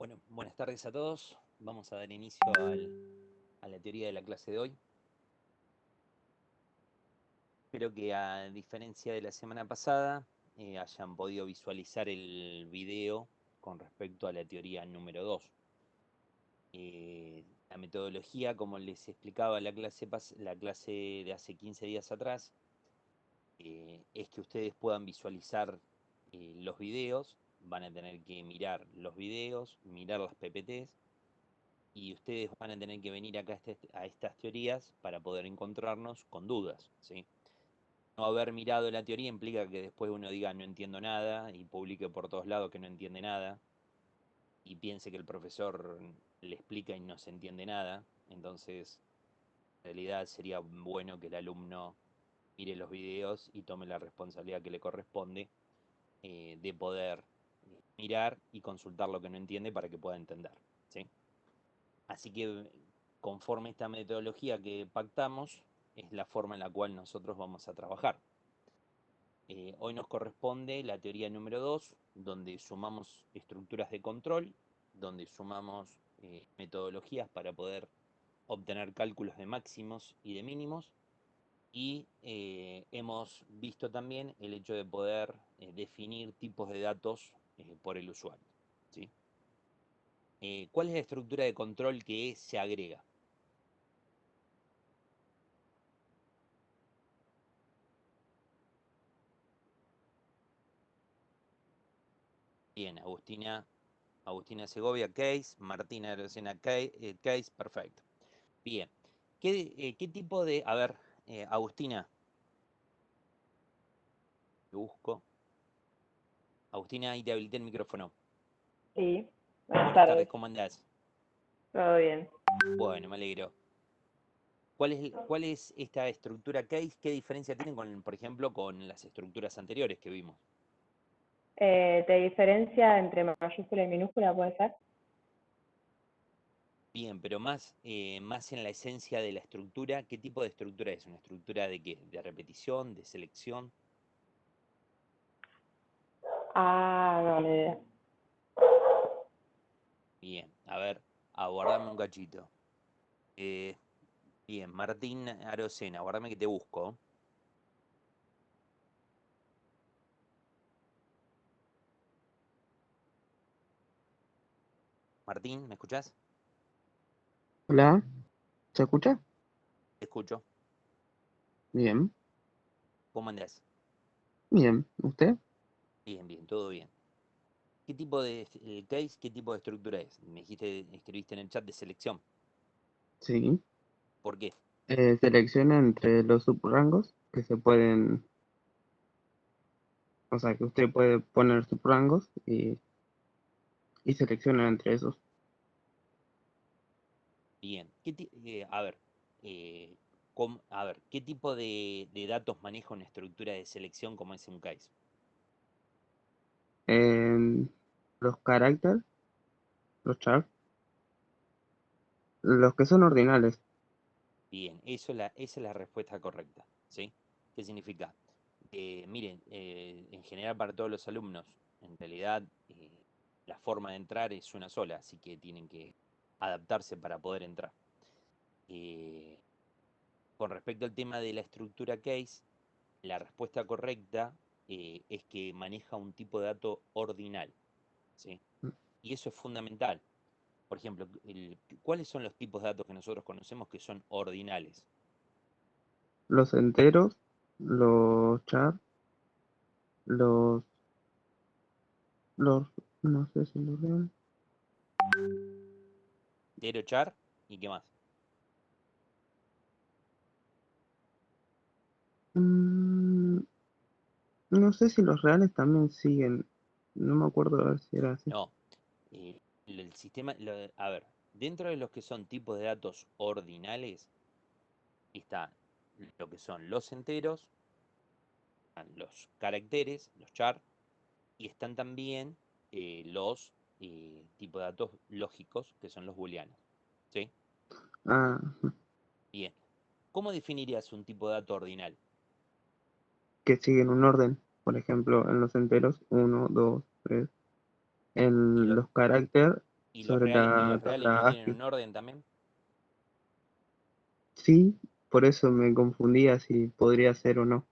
Bueno, buenas tardes a todos. Vamos a dar inicio a la teoría de la clase de hoy. Espero que a diferencia de la semana pasada hayan podido visualizar el video con respecto a la teoría número 2. La metodología, como les explicaba la clase de hace 15 días atrás, es que ustedes puedan visualizar los videos. Van a tener que mirar los videos, mirar las PPTs, y ustedes van a tener que venir acá a estas teorías para poder encontrarnos con dudas, ¿sí? No haber mirado la teoría implica que después uno diga no entiendo nada y publique por todos lados que no entiende nada y piense que el profesor le explica y no se entiende nada. Entonces, en realidad sería bueno que el alumno mire los videos y tome la responsabilidad que le corresponde de poder mirar y consultar lo que no entiende para que pueda entender, ¿sí? Así que conforme esta metodología que pactamos, es la forma en la cual nosotros vamos a trabajar. Hoy nos corresponde la teoría número 2, donde sumamos estructuras de control, donde sumamos metodologías para poder obtener cálculos de máximos y de mínimos, y hemos visto también el hecho de poder definir tipos de datos por el usuario, ¿sí? ¿Cuál es la estructura de control que se agrega? Bien, Agustina Segovia, case, Martina Arocena, case, perfecto. Bien, ¿qué tipo de... A ver, Agustina, te busco. Agustina, ahí te habilité el micrófono. Sí, buenas Buenas tardes, tardes, ¿cómo andás? todo bien. Bueno, me alegro. ¿Cuál es esta estructura case? ¿Qué diferencia tienen con, por ejemplo, con las estructuras anteriores que vimos? ¿Te diferencia entre mayúscula y minúscula, puede ser? Bien, pero más en la esencia de la estructura, ¿qué tipo de estructura es? ¿Una estructura de qué? ¿De repetición? ¿De selección? Ah, no, ni idea. Bien, a ver, aguardame un cachito. Eh, Bien, Martín Arocena, aguardame que te busco. Martín, ¿me escuchás? Hola, ¿se escucha? Te escucho. Bien, ¿Cómo andás? bien. ¿Usted? Bien, bien, todo bien. ¿Qué tipo de el case, qué tipo de estructura es? Me dijiste, escribiste en el chat de selección. Sí. ¿Por qué? Selecciona entre los subrangos que se pueden, o sea, que usted puede poner subrangos y selecciona entre esos. Bien. A ver, eh, a ver, ¿qué tipo de datos maneja una estructura de selección como es un case? En los caracteres, los chars, los que son ordinales. Bien, esa es la respuesta correcta, ¿sí? ¿Qué significa? Miren, en general para todos los alumnos, en realidad la forma de entrar es una sola, así que tienen que adaptarse para poder entrar. Eh, con respecto al tema de la estructura case, la respuesta correcta es que maneja un tipo de dato ordinal, ¿sí? Y eso es fundamental. Por ejemplo, ¿cuáles son los tipos de datos que nosotros conocemos que son ordinales? Los enteros, los chars, los, los, no sé si los vean. Char y qué más. Mm, no sé si los reales también siguen. No me acuerdo a ver si era así. No, el sistema, a ver, dentro de los que son tipos de datos ordinales está lo que son los enteros, están los caracteres, los char, y están también los tipos de datos lógicos, que son los booleanos. ¿Sí? Ah, Bien. ¿Cómo definirías un tipo de dato ordinal? que siguen un orden. Por ejemplo, en los enteros, uno, 2, 3. Y En lo, los caracteres, ¿Y sobre y la los reales no tabla tienen ASCII. un orden también? Sí, por eso me confundía si podría ser o no.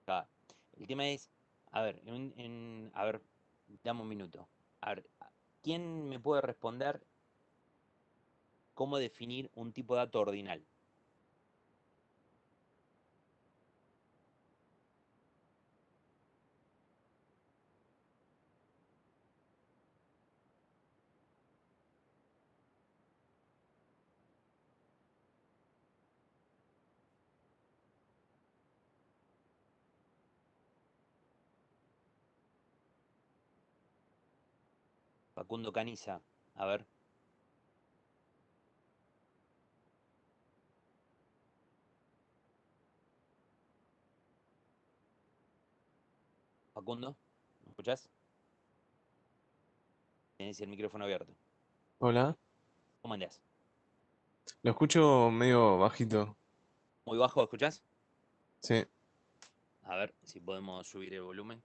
Acá. El tema es, a ver, a ver, dame un minuto. A ver, ¿quién me puede responder cómo definir un tipo de dato ordinal? Facundo Caniza, a ver, Facundo, ¿me escuchás? Tenés el micrófono abierto. Hola, ¿Cómo andás? lo escucho medio bajito. ¿Muy bajo, escuchás? Sí, A ver si podemos subir el volumen.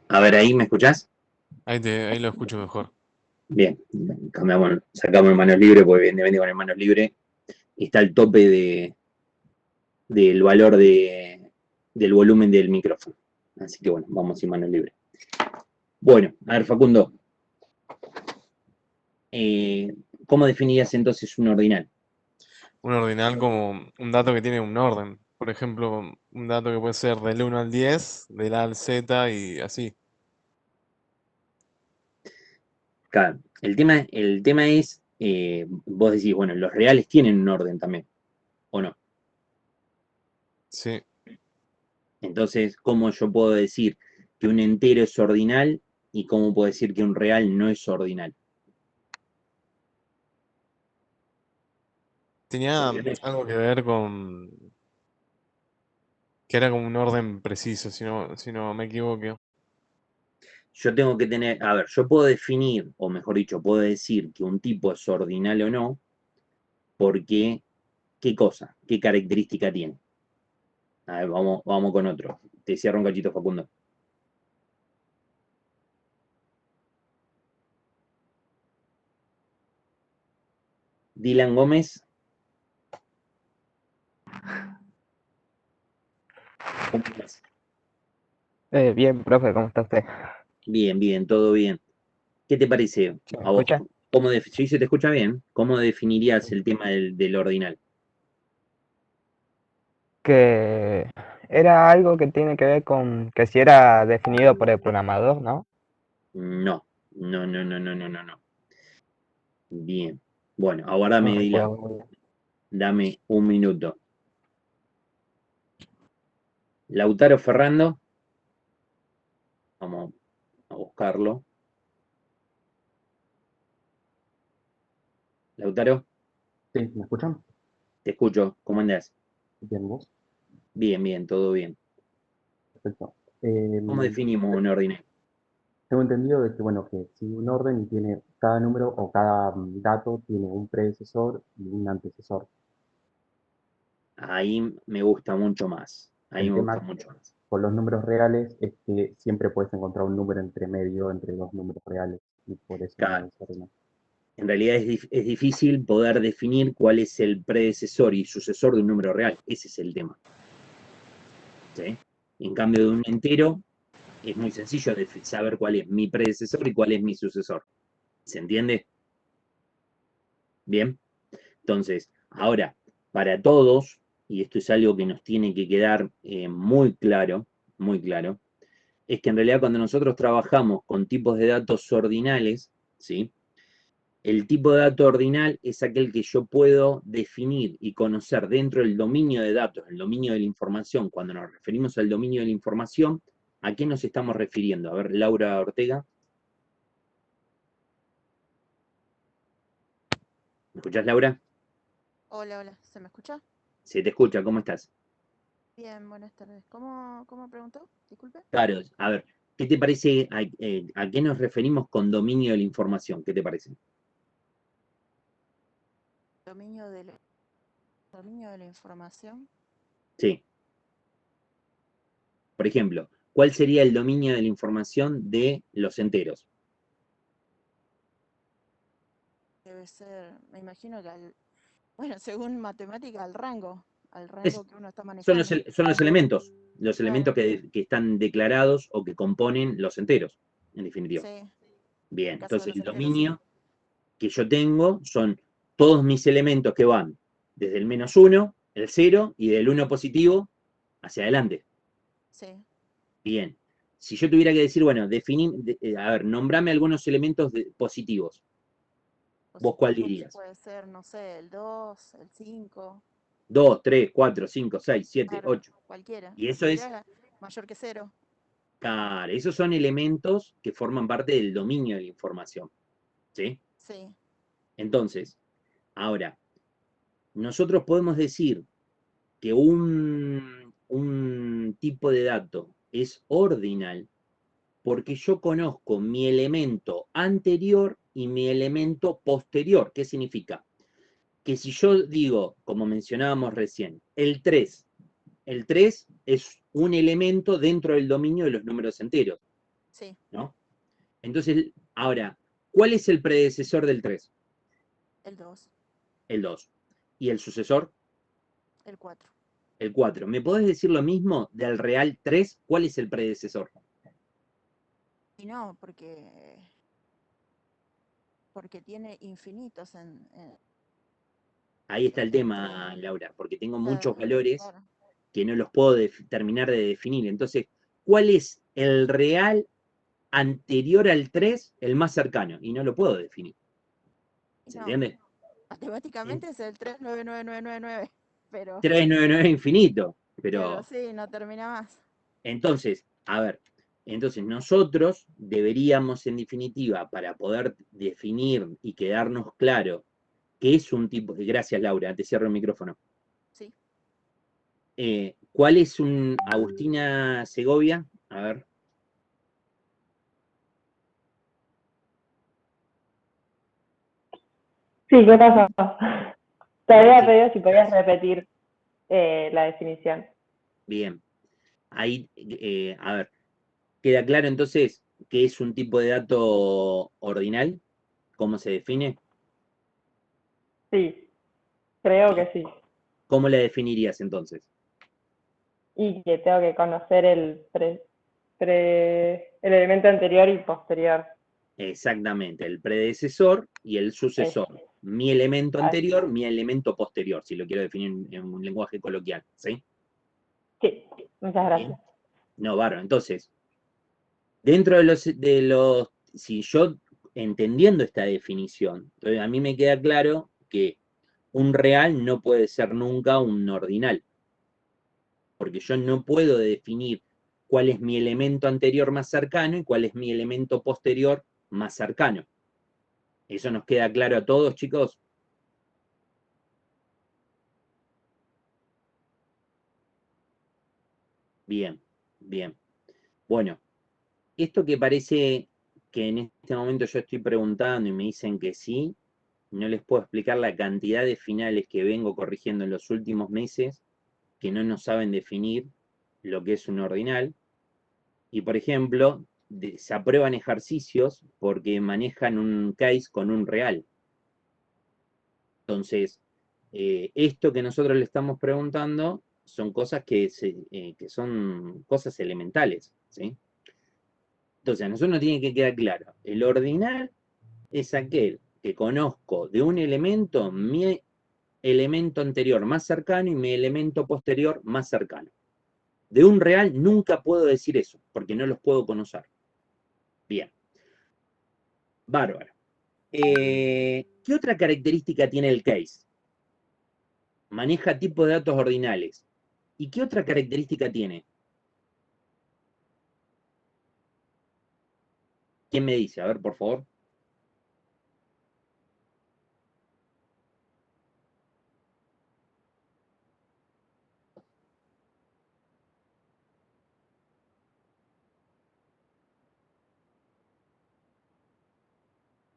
A ver, ahí, ¿me escuchás? ahí lo escucho mejor. Bien, cambiamos, sacamos el manos libres, porque evidentemente con el manos libres está el tope del valor del volumen del micrófono. Así que bueno, vamos sin manos libres. Bueno, a ver, Facundo, ¿cómo definirías entonces un ordinal? Un ordinal como un dato que tiene un orden. Por ejemplo, un dato que puede ser del 1 al 10, del A al Z y así. Claro, el tema es, vos decís, bueno, los reales tienen un orden también, ¿o no? Sí, Entonces, ¿cómo yo puedo decir que un entero es ordinal y cómo puedo decir que un real no es ordinal? ¿Se tenía entiende? algo que ver con que era como un orden preciso, si no me equivoco. Yo tengo que tener, a ver, yo puedo definir, o mejor dicho, puedo decir que un tipo es ordinal o no, porque, ¿qué cosa? ¿Qué característica tiene? A ver, vamos con otro. Te cierro un cachito, Facundo. Dylan Gómez, ¿cómo estás? Bien, profe, ¿cómo está usted? Bien, bien, todo bien. ¿Qué te parece ¿Se me a vos? escucha? Sí, se te escucha bien. ¿Cómo definirías el tema del ordinal? Que era algo que tiene que ver con que si era definido por el programador, ¿no? No, no, no, no, no, no, no, no. Bien. Bueno, aguardame, No Dylan. recuerdo muy bien. Dame un minuto. Lautaro Ferrando, vamos a buscarlo. Lautaro, Sí, ¿me escuchan? te escucho. ¿Cómo andás? Bien, vos. Bien, bien, todo bien. Perfecto. ¿Cómo definimos un ordinal? Tengo entendido de que, bueno, que si un orden tiene cada número o cada dato tiene un predecesor y un antecesor. Ahí me gusta mucho más. Ahí El me gusta tema mucho más. con los números reales es que siempre puedes encontrar un número entre medio entre los números reales y por eso no Claro, es ordinal. en realidad es difícil poder definir cuál es el predecesor y sucesor de un número real. Ese es el tema. ¿Sí? En cambio de un entero, es muy sencillo saber cuál es mi predecesor y cuál es mi sucesor. ¿Se entiende? Bien. Entonces, ahora, para todos, y esto es algo que nos tiene que quedar muy claro, es que en realidad cuando nosotros trabajamos con tipos de datos ordinales, ¿sí? El tipo de dato ordinal es aquel que yo puedo definir y conocer dentro del dominio de datos, el dominio de la información. Cuando nos referimos al dominio de la información, ¿a qué nos estamos refiriendo? A ver, Laura Ortega. ¿Me escuchás, Laura? Hola, hola, ¿se me escucha? Se te escucha, ¿cómo estás? Bien, buenas tardes. ¿Cómo preguntó? Disculpe. Claro, a ver, ¿qué te parece, a qué nos referimos con dominio de la información? ¿Qué te parece? Dominio de la, dominio de la información. Sí. Por ejemplo, ¿cuál sería el dominio de la información de los enteros? Debe ser, me imagino que bueno, según matemática, al Es- rango que uno está son manejando. los elementos Claro, que están declarados o que componen los enteros, en definitiva. sí, en Bien, el caso de entonces los el enteros, sí. dominio que yo tengo son todos mis elementos que van desde el -1, el 0, y del 1 positivo hacia adelante. Sí. Bien. Si yo tuviera que decir, bueno, a ver, nombrame algunos elementos positivos. ¿Vos cuál Positivos dirías? puede ser, no sé, el 2, el 5, 2, 3, 4, 5, 6, 7, claro, 8. cualquiera. Y eso es, Cualquiera mayor que 0. claro, esos son elementos que forman parte del dominio de la información. ¿Sí? Sí, Entonces, ahora, nosotros podemos decir que un tipo de dato es ordinal porque yo conozco mi elemento anterior y mi elemento posterior. ¿Qué significa? Que si yo digo, como mencionábamos recién, el 3 es un elemento dentro del dominio de los números enteros, sí, ¿no? Entonces, ahora, ¿cuál es el predecesor del 3? el 2, El 2. ¿Y el sucesor? el 4. El 4. ¿Me podés decir lo mismo del real 3? ¿Cuál es el predecesor? Y no, porque tiene infinitos Ahí está el tema, entre, Laura, porque tengo muchos claro, valores claro. que no los puedo terminar de definir. Entonces, ¿cuál es el real anterior al 3, el más cercano? Y no lo puedo definir. Y ¿Se no, entiende? matemáticamente es el 399999, pero, 399 es infinito, pero pero sí, no termina más. entonces, a ver, entonces nosotros deberíamos, en definitiva, para poder definir y quedarnos claro qué es un tipo, gracias Laura, te cierro el micrófono. Sí, ¿Cuál es un Agustina Segovia? A ver. Sí, ¿qué pasó? Te No, había que, pedido si podías repetir la definición. bien. Ahí, a ver, ¿queda claro entonces qué es un tipo de dato ordinal? ¿Cómo se define? Sí, creo que Bien. sí. ¿Cómo la definirías entonces? Y que tengo que conocer el elemento anterior y posterior. Exactamente, el predecesor y el Es, sucesor. Mi elemento así. anterior, mi elemento posterior, si lo quiero definir en un lenguaje coloquial, ¿sí? Sí, muchas Bien. gracias. No, bárbaro. Entonces, dentro de los, si yo entendiendo esta definición, entonces a mí me queda claro que un real no puede ser nunca un ordinal, porque yo no puedo definir cuál es mi elemento anterior más cercano y cuál es mi elemento posterior más cercano. ¿Eso nos queda claro a todos, chicos? Bien, bien. Bueno, esto que parece que en este momento yo estoy preguntando y me dicen que sí, no les puedo explicar la cantidad de finales que vengo corrigiendo en los últimos meses que no nos saben definir lo que es un ordinal. Y por ejemplo, se aprueban ejercicios porque manejan un case con un real. Entonces, esto que nosotros le estamos preguntando son cosas que son cosas elementales, ¿sí? Entonces, a nosotros nos tiene que quedar claro, el ordinal es aquel que conozco de un elemento, mi elemento anterior más cercano y mi elemento posterior más cercano. De un real nunca puedo decir eso, porque no los puedo conocer. Bien, bárbaro. ¿Qué otra característica tiene el case? Maneja tipos de datos ordinales. ¿Y qué otra característica tiene? ¿Quién me dice? A ver, por favor.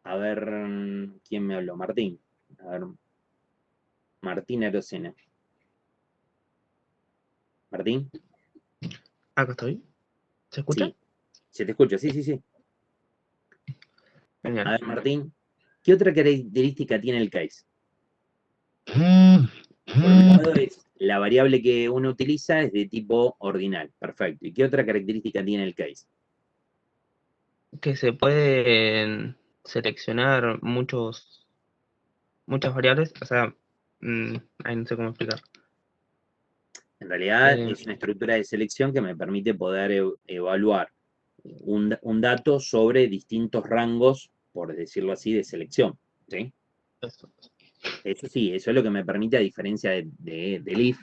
A ver, ¿quién me habló? Martín. A ver, Martín Arocena. Martín, Acá estoy. ¿Se escucha? sí, se te escucha, sí, sí, sí. A Genial. ver, Martín, ¿qué otra característica tiene el case? Por un lado es la variable que uno utiliza es de tipo ordinal, perfecto. ¿Y qué otra característica tiene el case? Que se pueden seleccionar muchas variables. O sea, ahí no sé cómo explicar. En realidad Eh, es una estructura de selección que me permite poder evaluar un dato sobre distintos rangos, por decirlo así, de selección. ¿Sí? eso. Eso sí, eso es lo que me permite, a diferencia del if,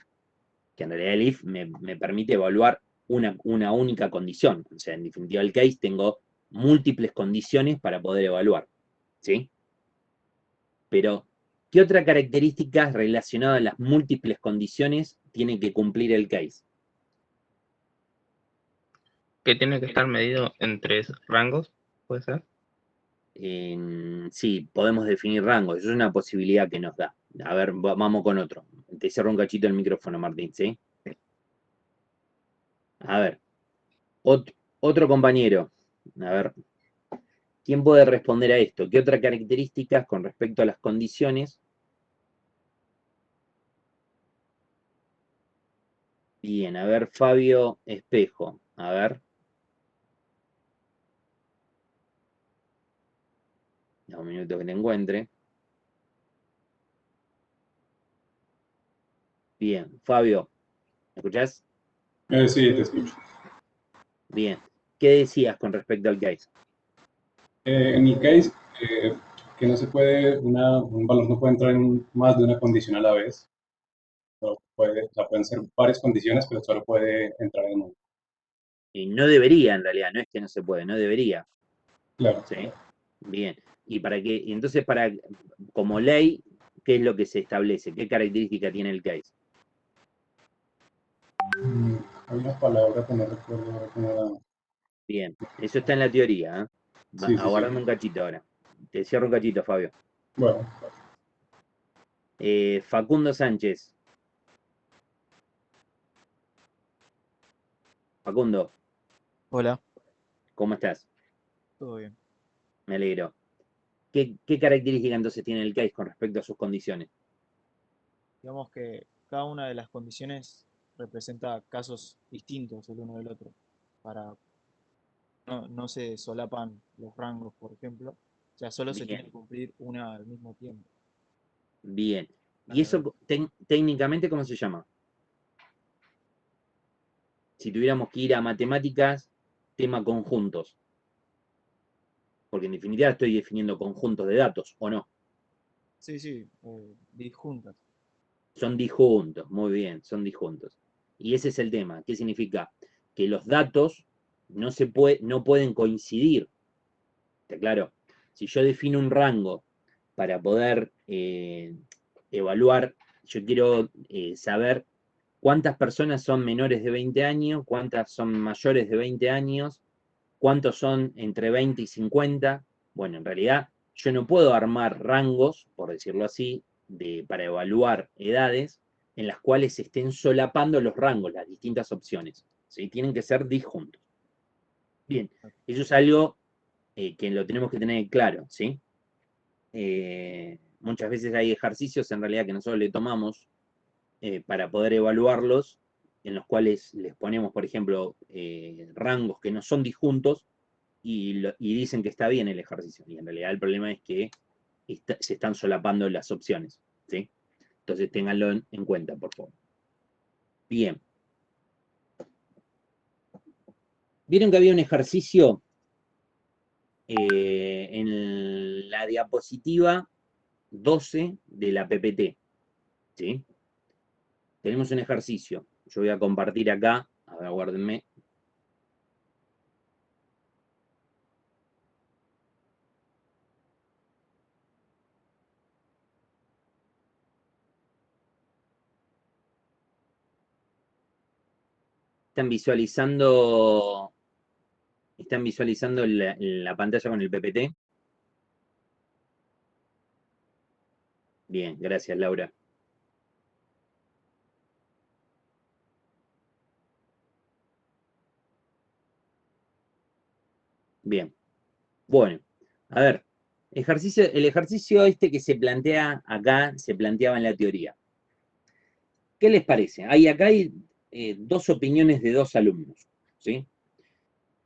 que en realidad el if me permite evaluar una única condición. O sea, en definitiva, el case tengo múltiples condiciones para poder evaluar. ¿Sí? Pero, ¿qué otra característica relacionada a las múltiples condiciones tiene que cumplir el case? Que tiene que estar medido en 3 rangos, ¿puede ser? Sí, podemos definir rangos. Eso es una posibilidad que nos da. A ver, vamos con otro. Te cierro un cachito el micrófono, Martín, ¿sí? A ver, otro compañero. A ver, ¿quién puede responder a esto? ¿Qué otras características con respecto a las condiciones? Bien, a ver, Fabio Espejo. A ver. Da un minuto que te encuentre. Bien, Fabio, ¿me escuchás? Sí, te escucho. Bien. ¿Qué decías con respecto al case? En el case, que no se puede, un valor no puede entrar en más de una condición a la vez. O sea, pueden ser varias condiciones, pero solo puede entrar en una. Y no debería, en realidad, no es que no se puede, no debería. Claro. ¿Sí? Bien. ¿Y para qué? Y entonces, como ley, ¿qué es lo que se establece? ¿Qué característica tiene el case? Hay una palabra que no recuerdo ahora cómo era. Bien. Eso está en la teoría, ¿eh? Sí, sí, sí. Aguardame un cachito ahora. Te cierro un cachito, Fabio. Bueno, Facundo Sánchez. Facundo, Hola, ¿cómo estás? todo bien. Me alegro. ¿Qué característica entonces tiene el case con respecto a sus condiciones? Digamos que cada una de las condiciones representa casos distintos el uno del otro. Para, no se solapan los rangos, por ejemplo. O sea, solo se tiene Bien, que cumplir una al mismo tiempo. bien. A ¿Y la vez. eso técnicamente cómo se llama? Si tuviéramos que ir a matemáticas, tema conjuntos. Porque en definitiva estoy definiendo conjuntos de datos, ¿o no? Sí, sí, disjuntas. Son disjuntos, muy bien, son disjuntos. Y ese es el tema. ¿Qué significa? Que los datos no pueden coincidir. ¿Está claro? Si yo defino un rango para poder evaluar, yo quiero saber cuántas personas son menores de 20 años, cuántas son mayores de 20 años, cuántos son entre 20 y 50. Bueno, en realidad yo no puedo armar rangos, por decirlo así, para evaluar edades en las cuales se estén solapando los rangos, las distintas opciones. ¿Sí? Tienen que ser disjuntos. Bien, eso es algo que lo tenemos que tener claro, ¿sí? Muchas veces hay ejercicios en realidad que nosotros le tomamos para poder evaluarlos, en los cuales les ponemos, por ejemplo, rangos que no son disjuntos y dicen que está bien el ejercicio. Y en realidad el problema es que se están solapando las opciones, ¿sí? Entonces ténganlo en cuenta, por favor. Bien. ¿Vieron que había un ejercicio en la diapositiva 12 de la PPT? ¿Sí? Tenemos un ejercicio. Yo voy a compartir acá. A ver, aguárdenme. ¿Están visualizando la pantalla con el PPT? Bien, gracias, Laura. Bien. Bueno, a ver, el ejercicio este que se plantea acá, se planteaba en la teoría. ¿Qué les parece? Acá hay dos opiniones de dos alumnos, ¿sí?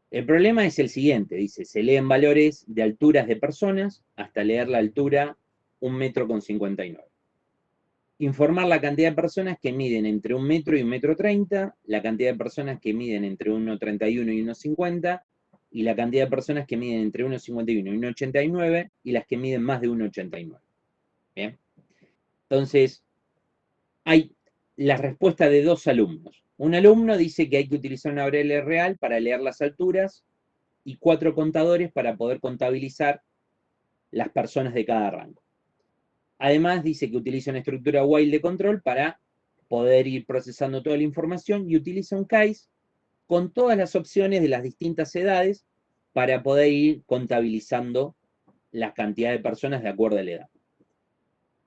El problema es el siguiente, dice, se leen valores de alturas de personas hasta leer la altura 1,59 m. Informar la cantidad de personas que miden entre 1 metro y 1,30 m, la cantidad de personas que miden entre 1,31 y 1,50 y la cantidad de personas que miden entre 1,51 y 1,89 y las que miden más de 1,89. Bien. Entonces, hay la respuesta de dos alumnos. Un alumno dice que hay que utilizar una variable real para leer las alturas y 4 contadores para poder contabilizar las personas de cada rango. Además, dice que utiliza una estructura while de control para poder ir procesando toda la información y utiliza un case con todas las opciones de las distintas edades para poder ir contabilizando la cantidad de personas de acuerdo a la edad.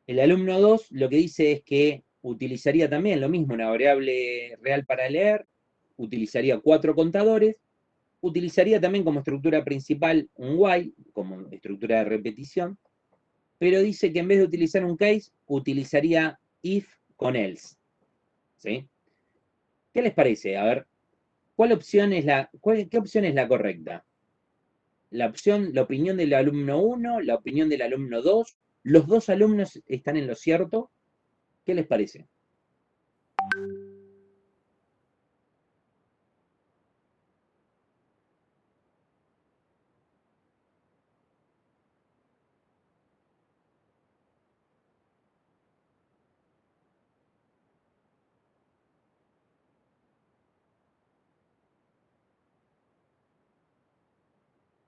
El alumno 2 lo que dice es que utilizaría también lo mismo, una variable real para leer, utilizaría 4 contadores, utilizaría también como estructura principal un while, como estructura de repetición, pero dice que en vez de utilizar un case, utilizaría if con else. ¿Sí? ¿Qué les parece? A ver, ¿qué opción es la correcta? La opinión del alumno 1, la opinión del alumno 2, ¿los dos alumnos están en lo cierto? ¿Qué les parece?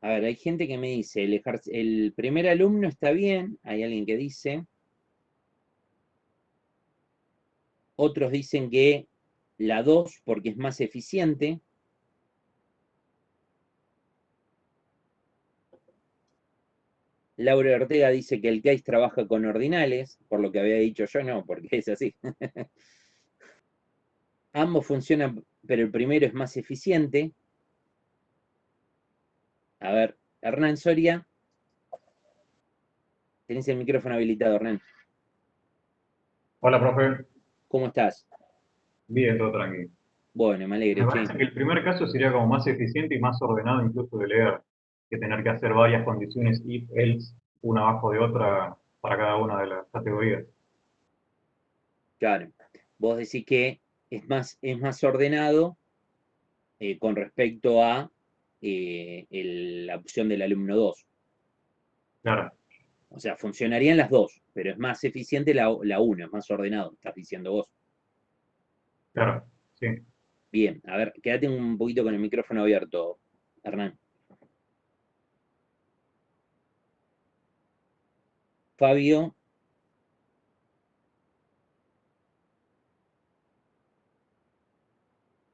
A ver, hay gente que me dice, el primer alumno está bien, hay alguien que dice. Otros dicen que la 2 porque es más eficiente. Laura Ortega dice que el case trabaja con ordinales, por lo que había dicho yo no, porque es así. Ambos funcionan, pero el primero es más eficiente. A ver, Hernán Soria. Tenés el micrófono habilitado, Hernán. Hola, profe. ¿Cómo estás? Bien, todo tranquilo. Bueno, me alegro. Me parece que el primer caso sería como más eficiente y más ordenado incluso de leer, que tener que hacer varias condiciones if, else, una abajo de otra para cada una de las categorías. Claro. Vos decís que es más ordenado con respecto a la opción del alumno 2. Claro. O sea, funcionarían las dos, pero es más eficiente la 1, es más ordenado, estás diciendo vos. Claro, sí. Bien, a ver, quédate un poquito con el micrófono abierto, Hernán. Fabio.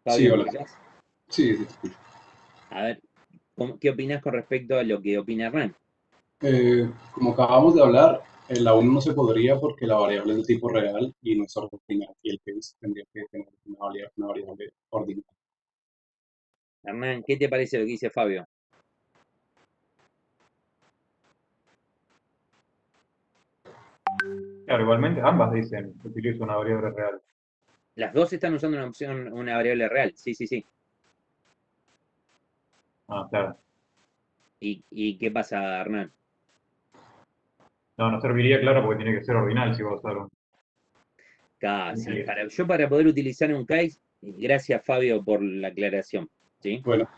Sí, Fabio, ¿me hola. escuchás? Sí, sí, sí. A ver, ¿qué opinás con respecto a lo que opina Hernán? Como acabamos de hablar, la 1 no se podría porque la variable es de tipo real y no es ordinal. Y el case tendría que tener una variable ordinal. Hernán, ¿qué te parece lo que dice Fabio? Claro, igualmente ambas dicen utilizo una variable real. Las dos están usando una variable real, sí, sí, sí. Ah, claro. ¿Y qué pasa, Hernán? No, no serviría, claro, porque tiene que ser ordinal si va a usar un... Casi. Para poder utilizar un case, gracias Fabio por la aclaración. ¿Sí? Bueno.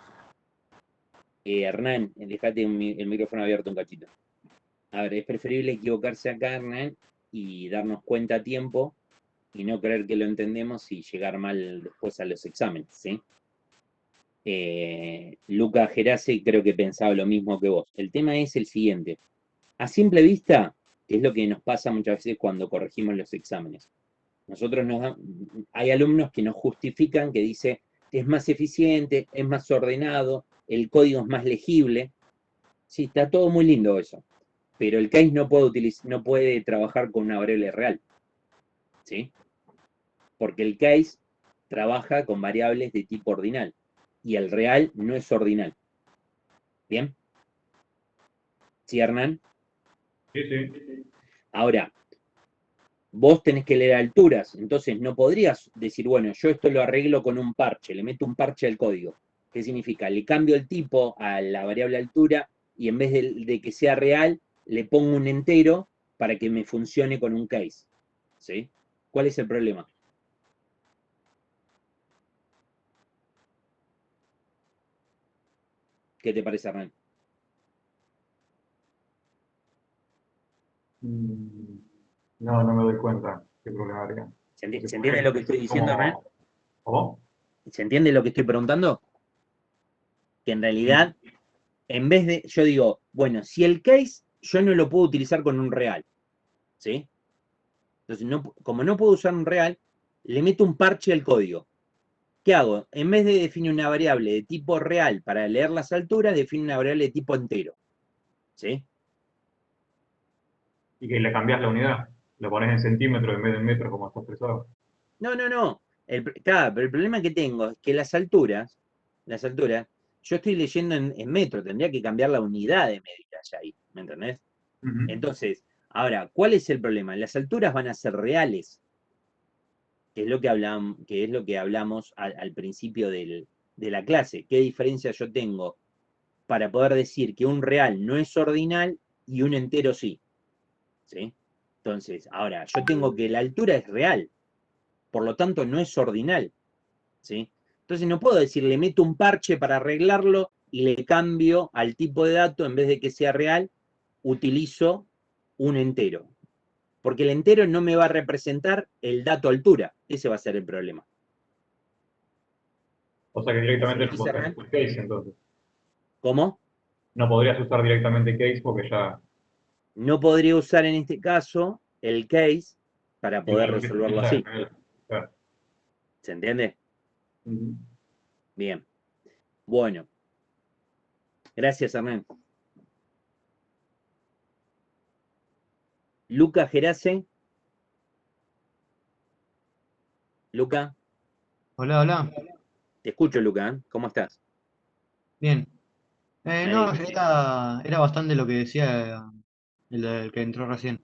Hernán, dejate el micrófono abierto un cachito. A ver, es preferible equivocarse acá, Hernán, y darnos cuenta a tiempo y no creer que lo entendemos y llegar mal después a los exámenes, ¿sí? Luca Gerase creo que pensaba lo mismo que vos. El tema es el siguiente. A simple vista, es lo que nos pasa muchas veces cuando corregimos los exámenes. Hay alumnos que nos justifican, que dice, es más eficiente, es más ordenado, el código es más legible. Sí, está todo muy lindo eso. pero el case no puede trabajar con una variable real, ¿sí? Porque el case trabaja con variables de tipo ordinal y el real no es ordinal. ¿Bien? ¿Sí, Hernán? Sí, sí. Ahora, vos tenés que leer alturas, entonces no podrías decir, bueno, yo esto lo arreglo con un parche, le meto un parche al código. ¿Qué significa? Le cambio el tipo a la variable altura y en vez de que sea real, le pongo un entero para que me funcione con un case. ¿Sí? ¿Cuál es el problema? ¿Qué te parece, Hernán? No, no me doy cuenta qué problema habría. ¿Se No sé por entiende qué. lo que estoy diciendo, Hernán? ¿Cómo? ¿Se entiende lo que estoy preguntando? Que en realidad, en vez de, yo digo, bueno, si el case yo no lo puedo utilizar con un real, ¿sí? Entonces, como no puedo usar un real, le meto un parche al código. ¿Qué hago? En vez de definir una variable de tipo real para leer las alturas, defino una variable de tipo entero. ¿Sí? Y que le cambias la unidad. Lo pones en centímetros en vez de en metros como está expresado. No. Claro, pero el problema que tengo es que las alturas, yo estoy leyendo en metro, tendría que cambiar la unidad de medida ya ahí, ¿me entendés? Entonces, ahora, ¿cuál es el problema? Las alturas van a ser reales, que es lo que hablamos al principio de la clase. ¿Qué diferencia yo tengo para poder decir que un real no es ordinal y un entero sí? ¿Sí? Entonces, ahora, yo tengo que la altura es real, por lo tanto no es ordinal. ¿Sí? Entonces no puedo decir, le meto un parche para arreglarlo y le cambio al tipo de dato, en vez de que sea real, utilizo un entero. Porque el entero no me va a representar el dato altura. Ese va a ser el problema. O sea que ¿Se directamente me no dice, podrías Hernán? usar case entonces. ¿Cómo? No podrías usar directamente case porque ya. No podría usar en este caso el case para Igual poder lo que tenés resolverlo así. Claro. ¿Se entiende? Ujú. Bien. Bueno. Gracias, Hernán. Luca Gerace. Luca. Hola, hola. Te escucho, Luca. ¿Eh? ¿Cómo estás? Bien. Me No, alegro. era bastante lo que decía el que entró recién.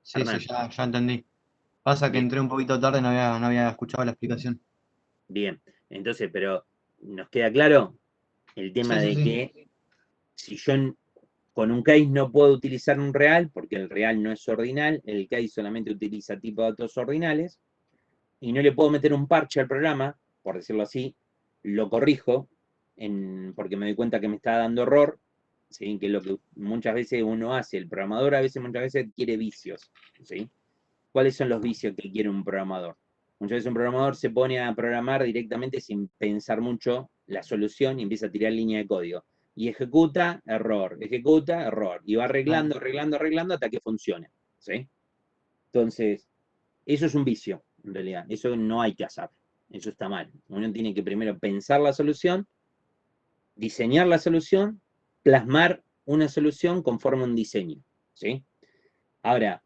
Sí, sí, Hernán. ya entendí. Pasa que Bien. entré un poquito tarde, no había escuchado la explicación. Bien. Entonces, pero ¿nos queda claro el tema Sí, sí, de sí. que si yo con un case no puedo utilizar un real, porque el real no es ordinal, el case solamente utiliza tipo de datos ordinales, y no le puedo meter un parche al programa, por decirlo así, lo corrijo, porque me doy cuenta que me está dando error, ¿sí? Que es lo que muchas veces uno hace, el programador muchas veces adquiere vicios, ¿sí? ¿Cuáles son los vicios que quiere un programador? Muchas veces un programador se pone a programar directamente sin pensar mucho la solución y empieza a tirar línea de código. Y ejecuta, error, y va Claro. arreglando hasta que funcione, ¿sí? Entonces, eso es un vicio, en realidad. Eso no hay que hacer. Eso está mal. Uno tiene que primero pensar la solución, diseñar la solución, plasmar una solución conforme a un diseño, ¿sí? Ahora,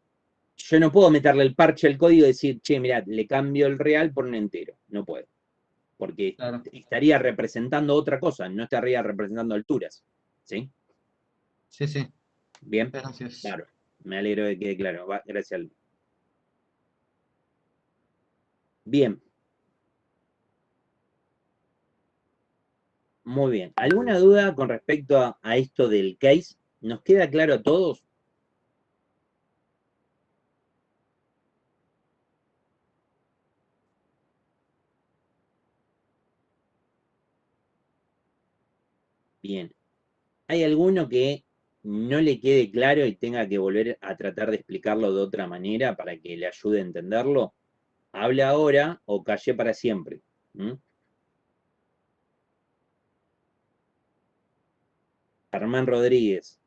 yo no puedo meterle el parche al código y decir, che, mirá, le cambio el real por un entero. No puedo. Porque Claro. estaría representando otra cosa, no estaría representando alturas, ¿sí? Sí, sí. Bien, Gracias. claro. Me alegro de que quede claro. Gracias. Bien. Muy bien. ¿Alguna duda con respecto a esto del case? ¿Nos queda claro a todos? Bien. ¿Hay alguno que no le quede claro y tenga que volver a tratar de explicarlo de otra manera para que le ayude a entenderlo? Habla ahora o callé para siempre. ¿Mm? Germán Rodríguez.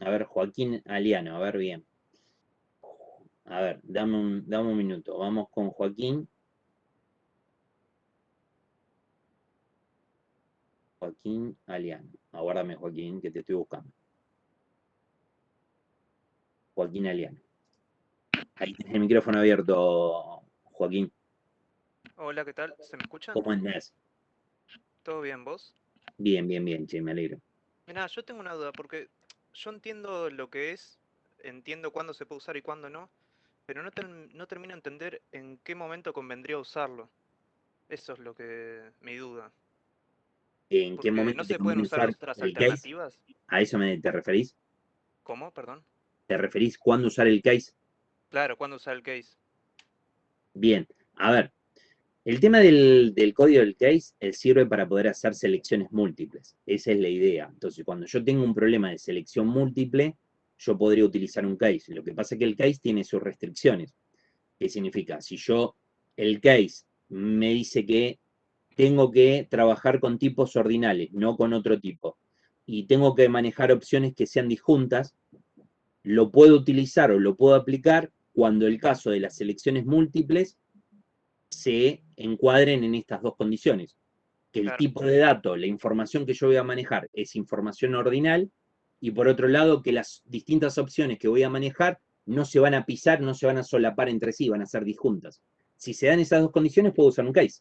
A ver, Joaquín Aliano. A ver, bien. A ver, dame un minuto. Vamos con Joaquín. Joaquín Aliano. Aguárdame, Joaquín, que te estoy buscando. Joaquín Aliano. Ahí tenés el micrófono abierto, Joaquín. Hola, ¿qué tal? ¿Se me escucha? ¿Cómo andás? ¿Todo bien, vos? Bien, bien, bien, che, me alegro. Mirá, yo tengo una duda, porque yo entiendo lo que es, entiendo cuándo se puede usar y cuándo no, pero no termino de entender en qué momento convendría usarlo. Eso es lo que mi duda. ¿En qué Porque momento no te se pueden conviene usar usar otras el case? alternativas. ¿A eso te referís? ¿Cómo? Perdón. ¿Te referís cuándo usar el case? Claro, ¿cuándo usar el case? Bien, a ver, el tema del código del case sirve para poder hacer selecciones múltiples. Esa es la idea. Entonces, cuando yo tengo un problema de selección múltiple, yo podría utilizar un case. Lo que pasa es que el case tiene sus restricciones. ¿Qué significa? Si el case me dice que tengo que trabajar con tipos ordinales, no con otro tipo, y tengo que manejar opciones que sean disjuntas, lo puedo utilizar o lo puedo aplicar cuando el caso de las selecciones múltiples se encuadren en estas dos condiciones. Que el Claro, tipo de dato, la información que yo voy a manejar es información ordinal, y por otro lado que las distintas opciones que voy a manejar no se van a pisar, no se van a solapar entre sí, van a ser disjuntas. Si se dan esas dos condiciones, puedo usar un case.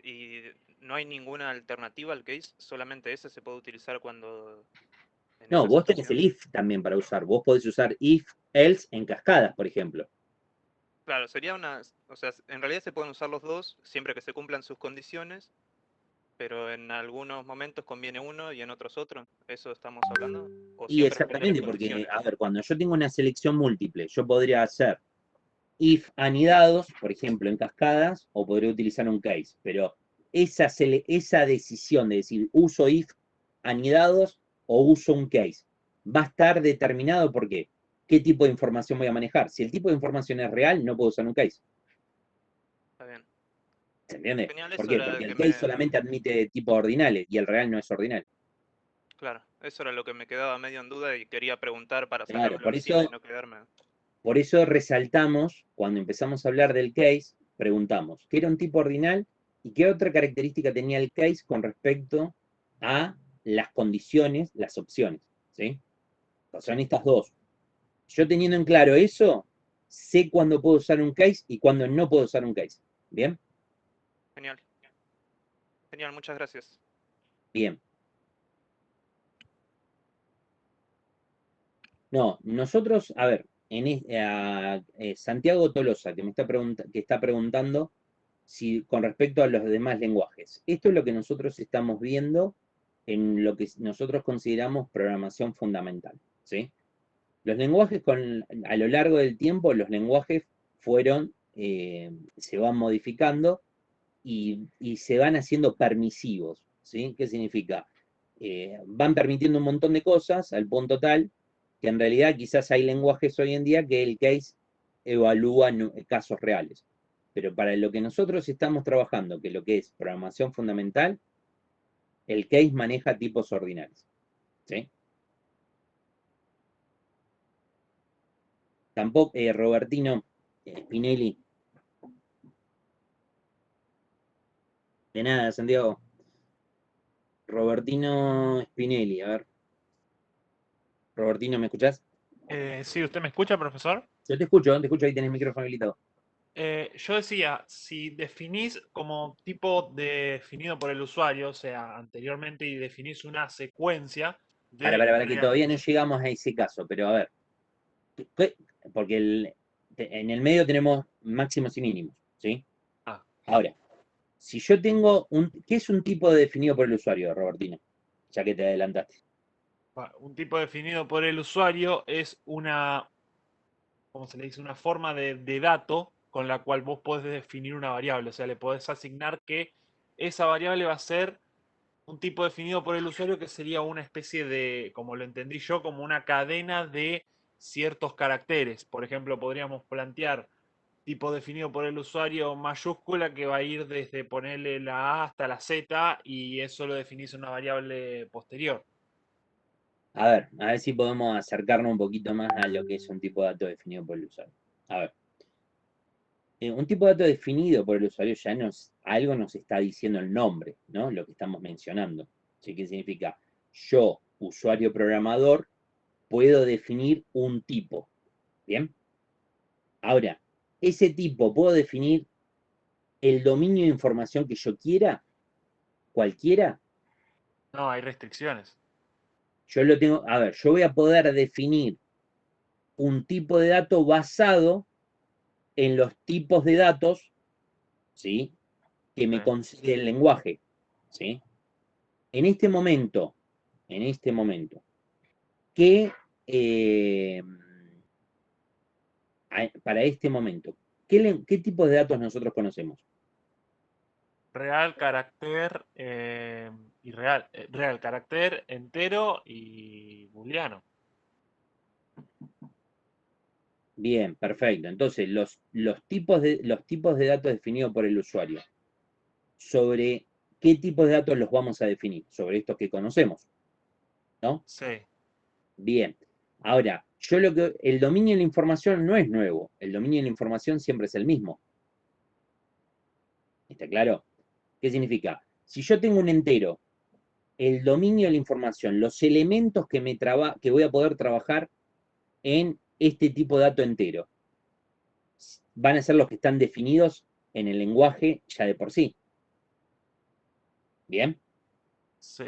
y no hay ninguna alternativa al case, solamente ese se puede utilizar cuando en No, esa vos tenés el situación. if también para usar. Vos podés usar if, else en cascadas, por ejemplo. Claro, sería o sea, en realidad se pueden usar los dos siempre que se cumplan sus condiciones, pero en algunos momentos conviene uno y en otros otro. ¿Eso estamos hablando? ¿O Y siempre depende de las exactamente, porque, condiciones? a ver, cuando yo tengo una selección múltiple, yo podría hacer if anidados, por ejemplo, en cascadas, o podría utilizar un case, pero esa decisión de decir uso if anidados o uso un case va a estar determinado por qué tipo de información voy a manejar. Si el tipo de información es real, no puedo usar un case. Está bien. ¿Se entiende? Genial, ¿Por eso qué? era Porque que el case me... solamente admite tipos ordinales y el real no es ordinal. Claro, eso era lo que me quedaba medio en duda y quería preguntar para Claro, sacármelo por encima y eso no quedarme... Por eso resaltamos, cuando empezamos a hablar del case, preguntamos, ¿qué era un tipo ordinal y qué otra característica tenía el case con respecto a las condiciones, las opciones? ¿Sí? O sea, son estas dos. Yo teniendo en claro eso, sé cuándo puedo usar un case y cuándo no puedo usar un case. ¿Bien? Genial. Genial, muchas gracias. Bien. No, nosotros, a ver, Santiago Tolosa, que está preguntando si con respecto a los demás lenguajes. Esto es lo que nosotros estamos viendo en lo que nosotros consideramos programación fundamental, ¿sí? Los lenguajes, a lo largo del tiempo, los lenguajes se van modificando y se van haciendo permisivos, ¿sí? ¿Qué significa? Van permitiendo un montón de cosas al punto tal que en realidad quizás hay lenguajes hoy en día que el case evalúa casos reales. Pero para lo que nosotros estamos trabajando, que lo que es programación fundamental, el case maneja tipos ordinales. ¿Sí? Tampoco, Robertino Spinelli. De nada, Santiago. Robertino Spinelli, a ver. Robertino, ¿me escuchás? Sí, ¿usted me escucha, profesor? Yo te escucho, ahí tenés el micrófono habilitado. Yo decía, si definís como tipo definido por el usuario, o sea, anteriormente, y definís una secuencia de Para, que todavía no llegamos a ese caso, pero a ver. Porque en el medio tenemos máximos y mínimos, ¿sí? Ah. Ahora, si yo tengo ¿qué es un tipo definido por el usuario, Robertino? Ya que te adelantaste. Un tipo definido por el usuario es una, ¿cómo se le dice? Una forma de dato con la cual vos podés definir una variable. O sea, le podés asignar que esa variable va a ser un tipo definido por el usuario que sería una especie de, como lo entendí yo, como una cadena de ciertos caracteres. Por ejemplo, podríamos plantear tipo definido por el usuario mayúscula que va a ir desde ponerle la A hasta la Z y eso lo definís en una variable posterior. A ver si podemos acercarnos un poquito más a lo que es un tipo de dato definido por el usuario. A ver. Un tipo de dato definido por el usuario ya algo nos está diciendo el nombre, ¿no? Lo que estamos mencionando. ¿Sí? ¿Qué significa? Yo, usuario programador, puedo definir un tipo. ¿Bien? Ahora, ese tipo, ¿puedo definir el dominio de información que yo quiera? ¿Cualquiera? No, hay restricciones. Yo lo tengo, a ver, yo voy a poder definir un tipo de dato basado en los tipos de datos, ¿sí? Que me Sí. concede el lenguaje, ¿sí? En este momento, que para este momento, ¿qué tipos de datos nosotros conocemos? Real, carácter y real. Real, carácter entero y booleano. Bien, perfecto. Entonces, los tipos de datos definidos por el usuario, ¿sobre qué tipos de datos los vamos a definir? Sobre estos que conocemos, ¿no? Sí. Bien. Ahora, el dominio de la información no es nuevo. El dominio de la información siempre es el mismo. ¿Está claro? ¿Qué significa? Si yo tengo un entero, el dominio de la información, los elementos que voy a poder trabajar en este tipo de dato entero, van a ser los que están definidos en el lenguaje ya de por sí. ¿Bien? Sí.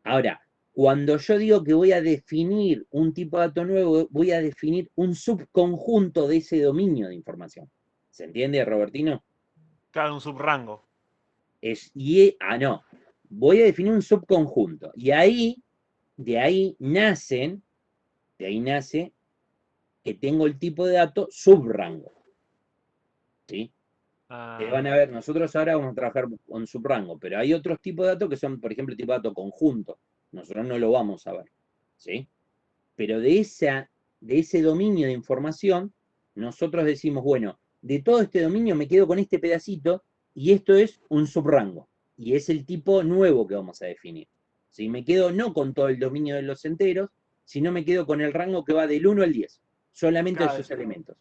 Ahora, cuando yo digo que voy a definir un tipo de dato nuevo, voy a definir un subconjunto de ese dominio de información. ¿Se entiende, Robertino? Claro, un subrango. No. Voy a definir un subconjunto. Y de ahí nace que tengo el tipo de dato subrango. ¿Sí? Van a ver, nosotros ahora vamos a trabajar con subrango, pero hay otros tipos de datos que son, por ejemplo, el tipo de dato conjunto. Nosotros no lo vamos a ver. ¿Sí? Pero de ese dominio de información, nosotros decimos, bueno, de todo este dominio me quedo con este pedacito y esto es un subrango. Y es el tipo nuevo que vamos a definir. ¿Sí? Me quedo no con todo el dominio de los enteros, sino me quedo con el rango que va del 1 al 10. Solamente Claro, esos elementos.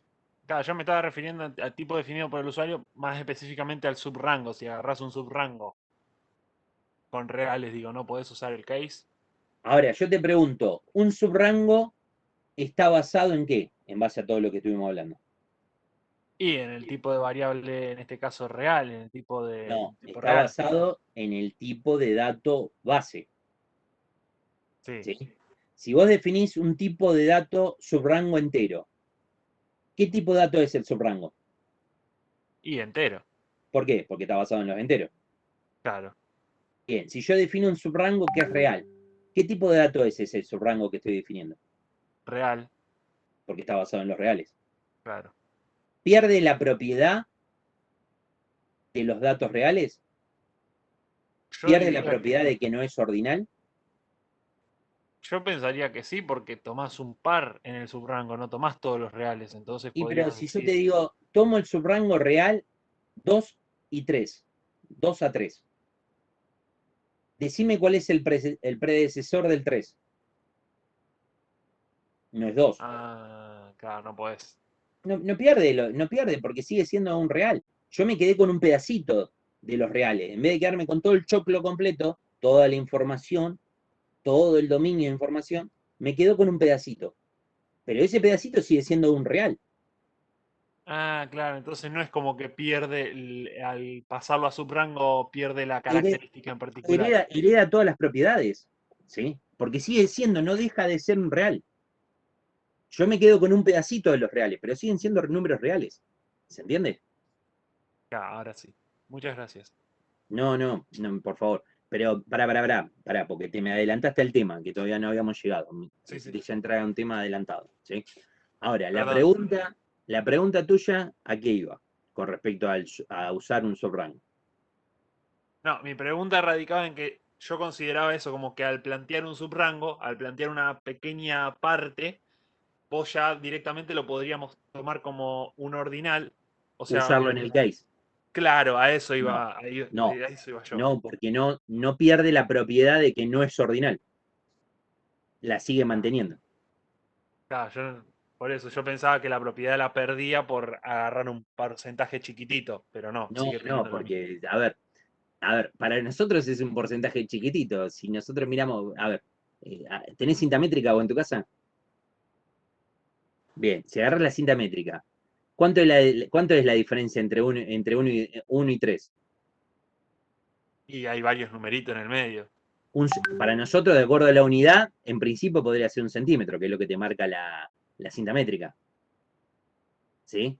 claro, yo me estaba refiriendo al tipo definido por el usuario, más específicamente al subrango. Si agarras un subrango con reales, digo, no podés usar el case. Ahora, yo te pregunto, ¿un subrango está basado en qué? En base a todo lo que estuvimos hablando. Y en el tipo de variable, en este caso real, en el tipo de No, tipo está real. basado en el tipo de dato base. Sí. ¿Sí? Si vos definís un tipo de dato subrango entero, ¿qué tipo de dato es el subrango? Y entero. ¿Por qué? Porque está basado en los enteros. Claro. Bien, si yo defino un subrango que es real, ¿qué tipo de dato es ese subrango que estoy definiendo? Real. Porque está basado en los reales. Claro. ¿Pierde la propiedad de los datos reales? Yo ¿Pierde la diría propiedad de que no es ordinal? Yo pensaría que sí, porque tomás un par en el subrango, no tomás todos los reales, entonces Pero podrías si yo te decir, digo, tomo el subrango real 2 y 3, 2 a 3. Decime cuál es el predecesor del 3. No es 2. claro, no podés. No pierde porque sigue siendo un real. Yo me quedé con un pedacito de los reales. En vez de quedarme con todo el choclo completo, toda la información, todo el dominio de información, me quedo con un pedacito. Pero ese pedacito sigue siendo un real. Claro, entonces no es como que pierde, al pasarlo a subrango, pierde la característica en particular. Hereda todas las propiedades, ¿sí? Porque sigue siendo, no deja de ser un real. Yo me quedo con un pedacito de los reales, pero siguen siendo números reales. ¿Se entiende? Ahora sí. Muchas gracias. No, por favor. Pero pará, porque te me adelantaste al tema, que todavía no habíamos llegado. Sí, sí. Necesité ya entrar a un tema adelantado, ¿sí? Ahora, Perdón. la pregunta tuya, ¿a qué iba? Con respecto a usar un subrango. No, mi pregunta radicaba en que yo consideraba eso como que al plantear un subrango, al plantear una pequeña parte, vos ya directamente lo podríamos tomar como un ordinal. O sea, Usarlo en el case. claro, a eso No, iba, a no, eso iba yo. no, porque no pierde la propiedad de que no es ordinal. La sigue manteniendo. Claro, por eso yo pensaba que la propiedad la perdía por agarrar un porcentaje chiquitito, pero no, sigue No, teniendo la misma. porque, a ver, para nosotros es un porcentaje chiquitito. Si nosotros miramos, a ver, ¿tenés cinta métrica o en tu casa? Bien, si agarras la cinta métrica, ¿cuánto es la diferencia entre 1 y 3? Y hay varios numeritos en el medio. Para nosotros, de acuerdo a la unidad, en principio podría ser 1 centímetro, que es lo que te marca la cinta métrica. ¿Sí?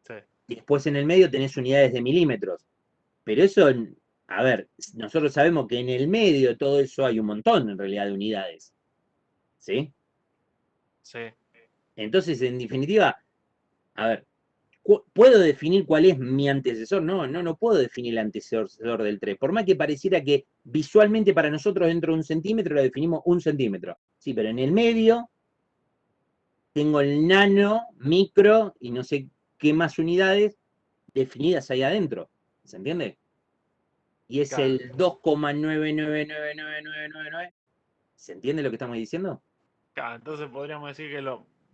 Sí. Y después en el medio tenés unidades de milímetros. Pero eso, a ver, nosotros sabemos que en el medio de todo eso hay un montón, en realidad, de unidades. ¿Sí? Sí. Entonces, en definitiva, a ver, ¿puedo definir cuál es mi antecesor? No puedo definir el antecesor del 3. Por más que pareciera que visualmente para nosotros dentro de 1 centímetro lo definimos 1 centímetro. Sí, pero en el medio tengo el nano, micro y no sé qué más unidades definidas ahí adentro. ¿Se entiende? Y es Claro. el 2,99999999. ¿Se entiende lo que estamos diciendo? Claro, entonces podríamos decir que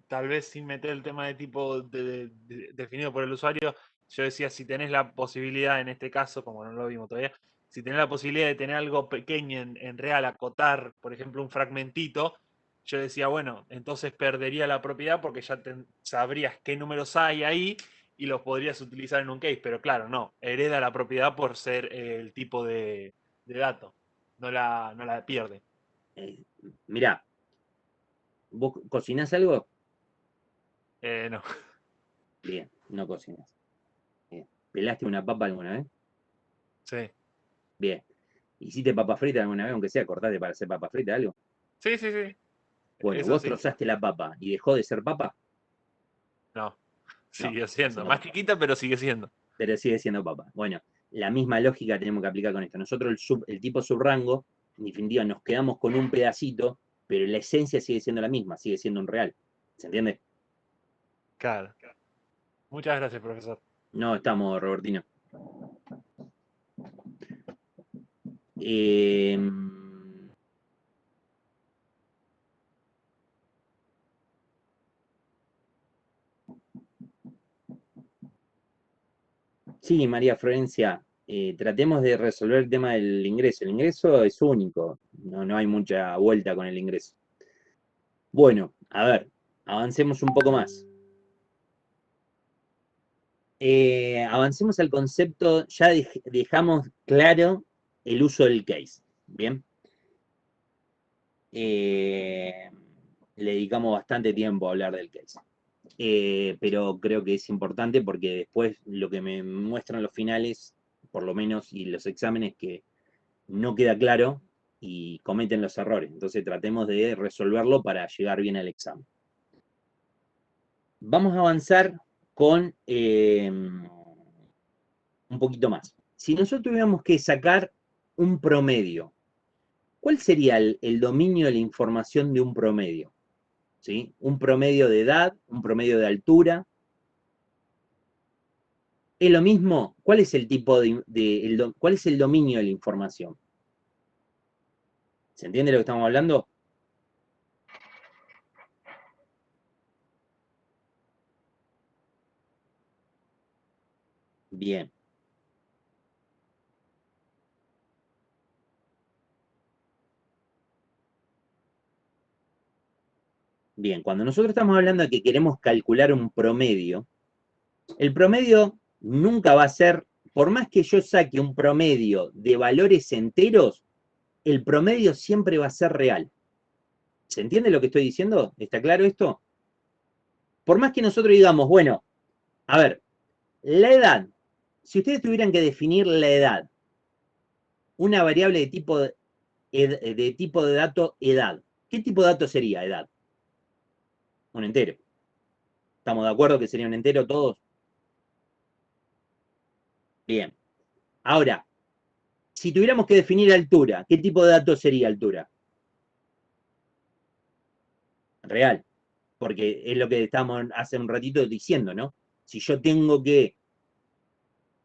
tal vez sin meter el tema de tipo definido por el usuario, yo decía, si tenés la posibilidad, en este caso, como no lo vimos todavía, si tenés la posibilidad de tener algo pequeño en real, acotar, por ejemplo, un fragmentito, yo decía, bueno, entonces perdería la propiedad porque ya sabrías qué números hay ahí y los podrías utilizar en un case, pero claro, no, hereda la propiedad por ser el tipo de dato, no la pierde. Mirá, ¿vos cocinás algo? No. Bien, no cocinas. Bien. ¿Pelaste una papa alguna vez? Sí. Bien. ¿Hiciste papa frita alguna vez, aunque sea cortaste para hacer papa frita algo? Sí, sí, sí. Bueno, Eso vos sí. trozaste la papa y dejó de ser papa. No, No, sigue sigue siendo. siendo Más papa. chiquita, pero sigue siendo. Pero sigue siendo papa. Bueno, la misma lógica tenemos que aplicar con esto. Nosotros el tipo subrango, en definitiva, nos quedamos con un pedacito, pero la esencia sigue siendo la misma, sigue siendo un real. ¿Se entiende? Claro. Muchas gracias, profesor. No estamos, Robertino. Sí, María Florencia, tratemos de resolver el tema del ingreso. El ingreso es único, no hay mucha vuelta con el ingreso. Bueno, a ver, avancemos un poco más. Avancemos al concepto, ya dejamos claro el uso del case, ¿bien? Le dedicamos bastante tiempo a hablar del case. Pero creo que es importante porque después lo que me muestran los finales, por lo menos, y los exámenes, que no queda claro y cometen los errores. Entonces tratemos de resolverlo para llegar bien al examen. Vamos a avanzar con un poquito más. Si nosotros tuviéramos que sacar un promedio, ¿cuál sería el dominio de la información de un promedio? ¿Sí? Un promedio de edad, un promedio de altura. ¿Es lo mismo? ¿Cuál es el tipo cuál es el dominio de la información? ¿Se entiende lo que estamos hablando? Bien. Bien, cuando nosotros estamos hablando de que queremos calcular un promedio, el promedio nunca va a ser, por más que yo saque un promedio de valores enteros, el promedio siempre va a ser real. ¿Se entiende lo que estoy diciendo? ¿Está claro esto? Por más que nosotros digamos, bueno, a ver, la edad, si ustedes tuvieran que definir la edad, una variable de tipo de dato edad, ¿qué tipo de dato sería edad? Un entero. ¿Estamos de acuerdo que sería un entero todos? Bien. Ahora, si tuviéramos que definir altura, ¿qué tipo de dato sería altura? Real. Porque es lo que estábamos hace un ratito diciendo, ¿no? Si yo tengo que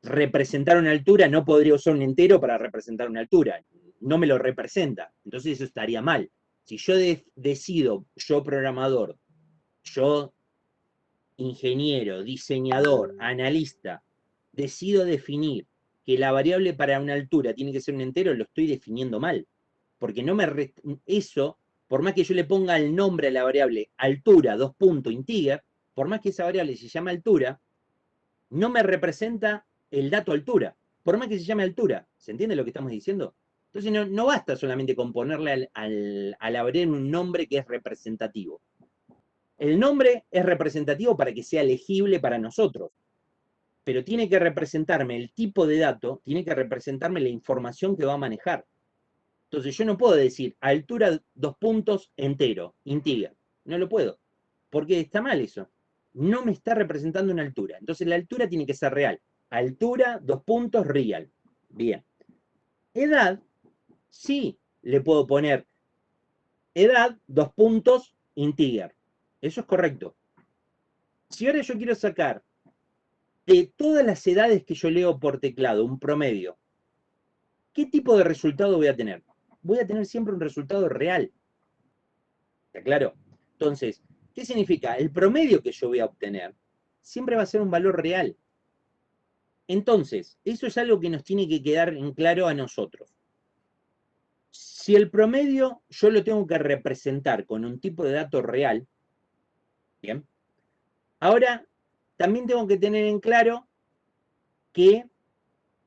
representar una altura, no podría usar un entero para representar una altura. No me lo representa. Entonces eso estaría mal. Si yo decido, yo programador, yo ingeniero, diseñador, analista, decido definir que la variable para una altura tiene que ser un entero, lo estoy definiendo mal. Porque no me eso por más que yo le ponga el nombre a la variable altura, integer, por más que esa variable se llame altura, no me representa el dato altura, por más que se llame altura. ¿Se entiende lo que estamos diciendo? Entonces no basta solamente con ponerle a la variable un nombre que es representativo. El nombre es representativo para que sea legible para nosotros, pero tiene que representarme el tipo de dato, tiene que representarme la información que va a manejar. Entonces yo no puedo decir altura entero, integer. No lo puedo, porque está mal eso. No me está representando una altura. Entonces la altura tiene que ser real. Altura, real. Bien. Edad, sí, le puedo poner edad, integer. Eso es correcto. Si ahora yo quiero sacar de todas las edades que yo leo por teclado, un promedio, ¿qué tipo de resultado voy a tener? Voy a tener siempre un resultado real. ¿Está claro? Entonces, ¿qué significa? El promedio que yo voy a obtener siempre va a ser un valor real. Entonces, eso es algo que nos tiene que quedar en claro a nosotros. Si el promedio yo lo tengo que representar con un tipo de dato real, ¿bien? Ahora, también tengo que tener en claro que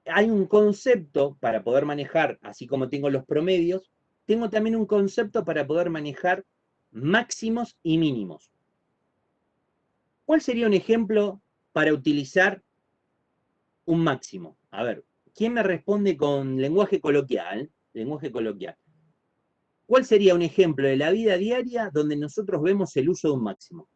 hay un concepto para poder manejar, así como tengo los promedios, tengo también un concepto para poder manejar máximos y mínimos. ¿Cuál sería un ejemplo para utilizar un máximo? A ver, ¿quién me responde con lenguaje coloquial? Lenguaje coloquial. ¿Cuál sería un ejemplo de la vida diaria donde nosotros vemos el uso de un máximo?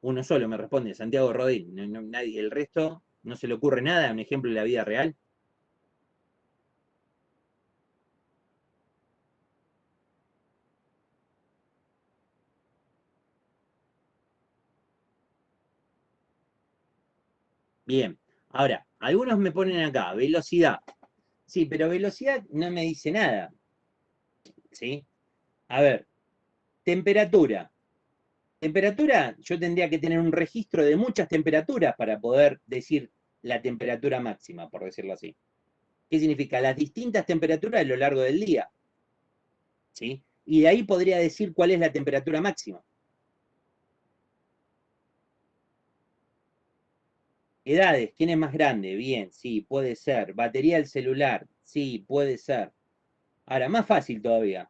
Uno solo me responde, Santiago Rodín. Nadie, el resto no se le ocurre nada, un ejemplo de la vida real. Bien, ahora, algunos me ponen acá, velocidad. Sí, pero velocidad no me dice nada. ¿Sí? A ver, temperatura. Temperatura, yo tendría que tener un registro de muchas temperaturas para poder decir la temperatura máxima, por decirlo así. ¿Qué significa? Las distintas temperaturas a lo largo del día. ¿Sí? Y de ahí podría decir cuál es la temperatura máxima. Edades, ¿quién es más grande? Bien, sí, puede ser. Batería del celular, sí, puede ser. Ahora, más fácil todavía.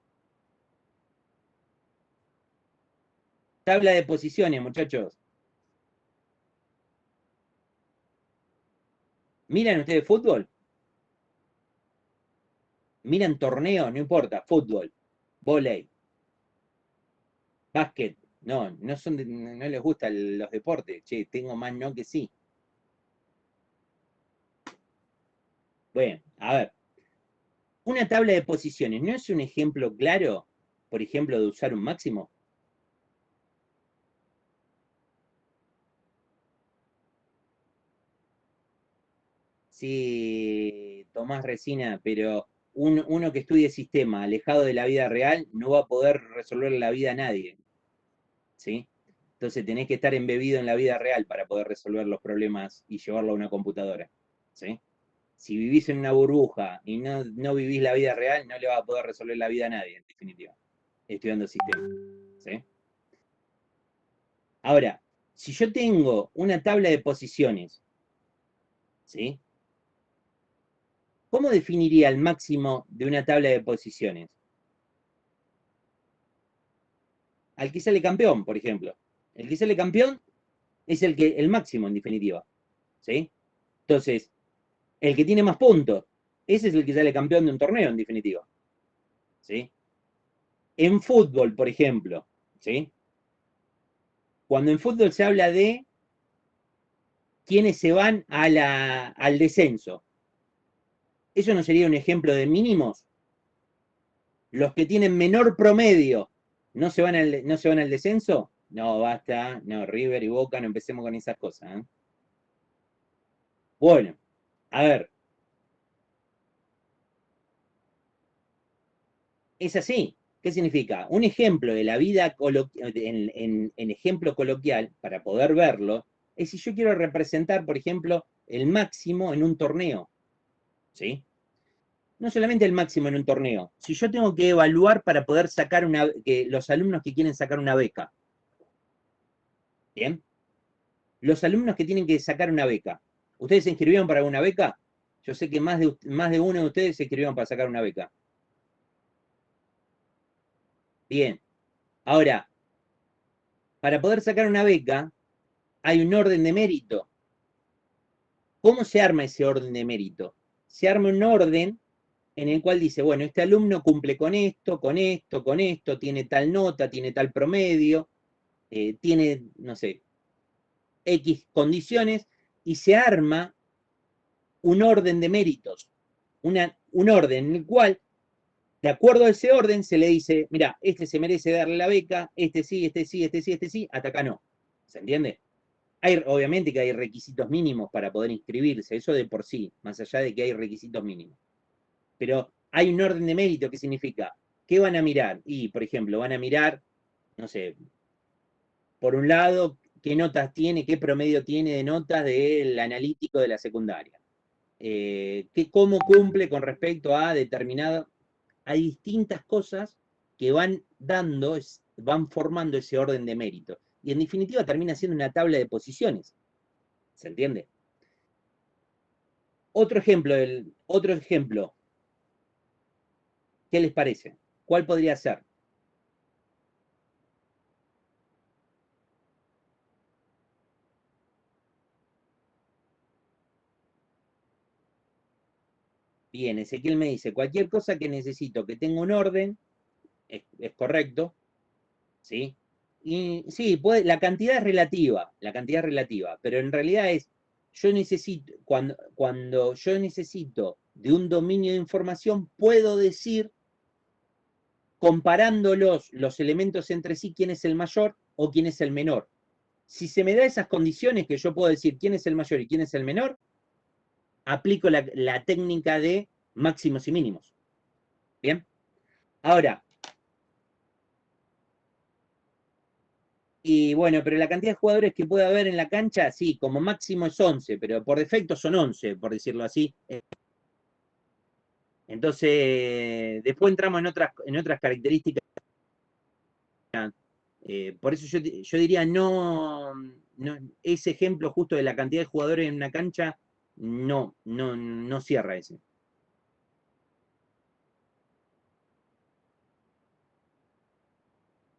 Tabla de posiciones, muchachos. ¿Miran ustedes fútbol? ¿Miran torneos? No importa, fútbol, vóley, básquet. No, no les gustan los deportes. Che, tengo más no que sí. Bueno, a ver. Una tabla de posiciones, ¿no es un ejemplo claro, por ejemplo, de usar un máximo? Sí, Tomás Resina, pero uno que estudie sistema alejado de la vida real no va a poder resolver la vida a nadie. ¿Sí? Entonces tenés que estar embebido en la vida real para poder resolver los problemas y llevarlo a una computadora. ¿Sí? Si vivís en una burbuja y no vivís la vida real, no le vas a poder resolver la vida a nadie, en definitiva, estudiando sistema. ¿Sí? Ahora, si yo tengo una tabla de posiciones, ¿sí? ¿Cómo definiría el máximo de una tabla de posiciones? Al que sale campeón, por ejemplo. El que sale campeón es el máximo, en definitiva. ¿Sí? Entonces, el que tiene más puntos, ese es el que sale campeón de un torneo, en definitiva. ¿Sí? En fútbol, por ejemplo, ¿sí? Cuando en fútbol se habla de quiénes se van al descenso, ¿eso no sería un ejemplo de mínimos? Los que tienen menor promedio, ¿no se van al descenso? No, basta, no, River y Boca, no empecemos con esas cosas. ¿Eh? Bueno, a ver. Es así. ¿Qué significa? Un ejemplo de la vida en ejemplo coloquial, para poder verlo, es si yo quiero representar, por ejemplo, el máximo en un torneo. ¿Sí? No solamente el máximo en un torneo. Si yo tengo que evaluar para poder sacar los alumnos que quieren sacar una beca. ¿Bien? Los alumnos que tienen que sacar una beca. ¿Ustedes se inscribieron para una beca? Yo sé que más de uno de ustedes se inscribieron para sacar una beca. Bien. Ahora, para poder sacar una beca, hay un orden de mérito. ¿Cómo se arma ese orden de mérito? Se arma un orden en el cual dice, bueno, este alumno cumple con esto, con esto, con esto, tiene tal nota, tiene tal promedio, tiene, no sé, X condiciones, y se arma un orden de méritos, un orden en el cual, de acuerdo a ese orden, se le dice, mira, este se merece darle la beca, este sí, este sí, este sí, este sí, hasta acá no. ¿Se entiende? Obviamente que hay requisitos mínimos para poder inscribirse, eso de por sí, más allá de que hay requisitos mínimos. Pero hay un orden de mérito que significa, ¿qué van a mirar? Y, por ejemplo, van a mirar, no sé, por un lado, qué notas tiene, qué promedio tiene de notas del analítico de la secundaria. Cómo cumple con respecto a determinado... Hay distintas cosas que van formando ese orden de mérito. Y en definitiva termina siendo una tabla de posiciones. ¿Se entiende? Otro ejemplo. ¿Qué les parece? ¿Cuál podría ser? Bien, Ezequiel me dice, cualquier cosa que necesito que tenga un orden, es correcto, ¿sí? Y sí, la cantidad es relativa, pero en realidad es, yo necesito, cuando yo necesito de un dominio de información, puedo decir, comparando los elementos entre sí, quién es el mayor o quién es el menor. Si se me da esas condiciones que yo puedo decir quién es el mayor y quién es el menor, aplico la técnica de máximos y mínimos. ¿Bien? Ahora, y bueno, pero la cantidad de jugadores que puede haber en la cancha, sí, como máximo es 11, pero por defecto son 11, por decirlo así. Entonces, después entramos en otras características. Por eso yo diría, no, ese ejemplo justo de la cantidad de jugadores en una cancha, no cierra ese.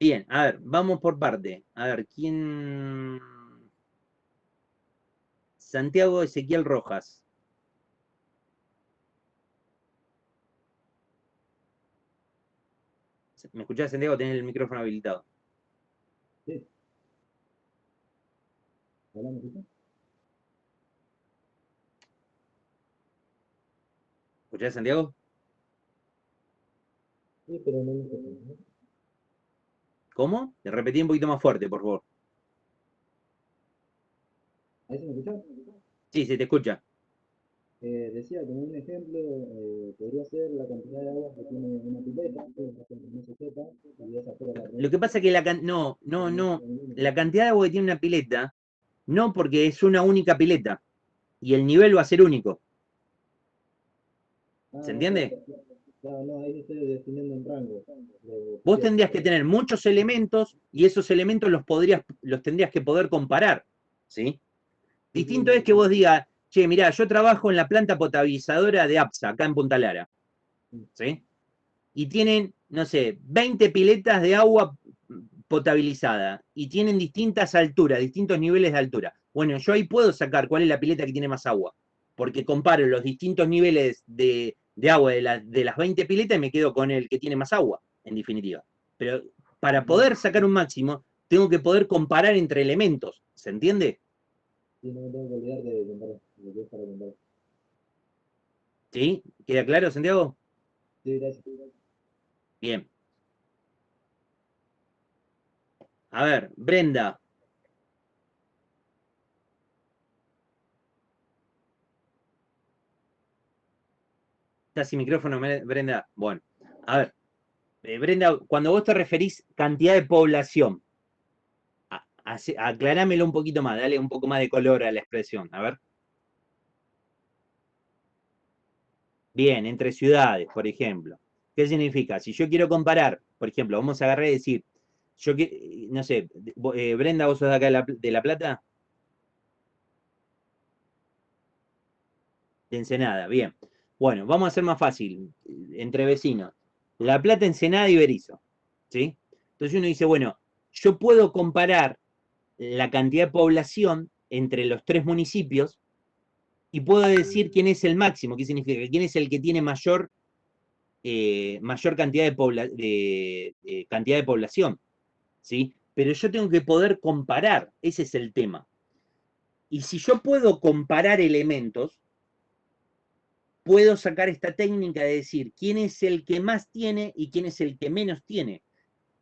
Bien, a ver, vamos por parte. A ver, ¿quién? Santiago Ezequiel Rojas. ¿Me escuchás, Santiago? Tenés el micrófono habilitado. Sí. Hola, ¿me escuchás? ¿Escuchás, Santiago? Sí, pero no me escuchas, ¿no? ¿Cómo? Te repetí un poquito más fuerte, por favor. ¿Ahí se me escucha? Sí, se te escucha. Decía, como un ejemplo, podría ser la cantidad de agua que tiene una pileta, que no se sepa, y esa fuera la Lo que pasa es que la cantidad de agua que tiene una pileta, no porque es una única pileta, y el nivel va a ser único. ¿Se entiende? Claro, no, ahí estoy definiendo un rango. Vos tendrías que tener muchos elementos y esos elementos los tendrías que poder comparar, ¿sí? Distinto es que vos digas, che, mirá, yo trabajo en la planta potabilizadora de APSA, acá en Punta Lara, ¿sí? Y tienen, no sé, 20 piletas de agua potabilizada y tienen distintas alturas, distintos niveles de altura. Bueno, yo ahí puedo sacar cuál es la pileta que tiene más agua, porque comparo los distintos niveles de agua de las 20 piletas y me quedo con el que tiene más agua, en definitiva. Pero para poder sacar un máximo, tengo que poder comparar entre elementos, ¿se entiende? Sí, no me tengo que olvidar de comparar, lo que es para comparar. ¿Sí? ¿Queda claro, Santiago? Sí, gracias. Bien. A ver, Brenda. ¿Estás sin micrófono, Brenda? Bueno, a ver. Brenda, cuando vos te referís cantidad de población, aclarámelo un poquito más, dale un poco más de color a la expresión, a ver. Bien, entre ciudades, por ejemplo. ¿Qué significa? Si yo quiero comparar, por ejemplo, vamos a agarrar y decir, no sé, Brenda, ¿vos sos de acá de La Plata? De Ensenada, bien. Bueno, vamos a hacer más fácil, entre vecinos. La Plata, Ensenada y Berizo, ¿sí? Entonces uno dice, bueno, yo puedo comparar la cantidad de población entre los 3 municipios y puedo decir quién es el máximo. ¿Qué significa? ¿Quién es el que tiene mayor cantidad cantidad de población? ¿Sí? Pero yo tengo que poder comparar, ese es el tema. Y si yo puedo comparar elementos, puedo sacar esta técnica de decir quién es el que más tiene y quién es el que menos tiene.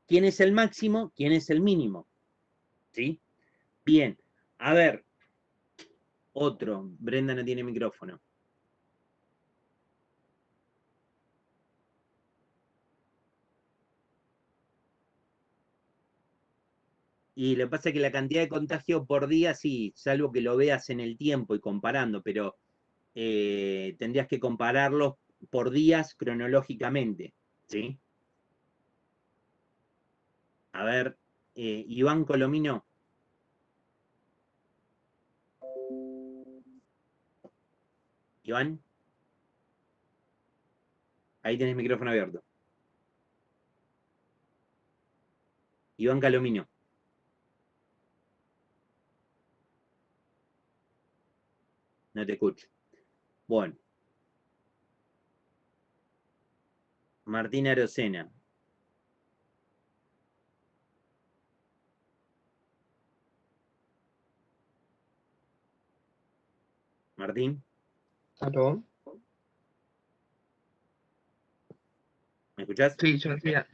¿Quién es el máximo? ¿Quién es el mínimo? ¿Sí? Bien. A ver. Otro. Brenda no tiene micrófono. Y lo que pasa es que la cantidad de contagio por día, sí, salvo que lo veas en el tiempo y comparando, pero tendrías que compararlos por días cronológicamente, ¿sí? A ver, Iván Colomino. Iván. Ahí tenés micrófono abierto. Iván Calomino. No te escucho. Bueno. Martín Arocena. Martín. ¿Aló? ¿Me escuchás? Sí, yo decía.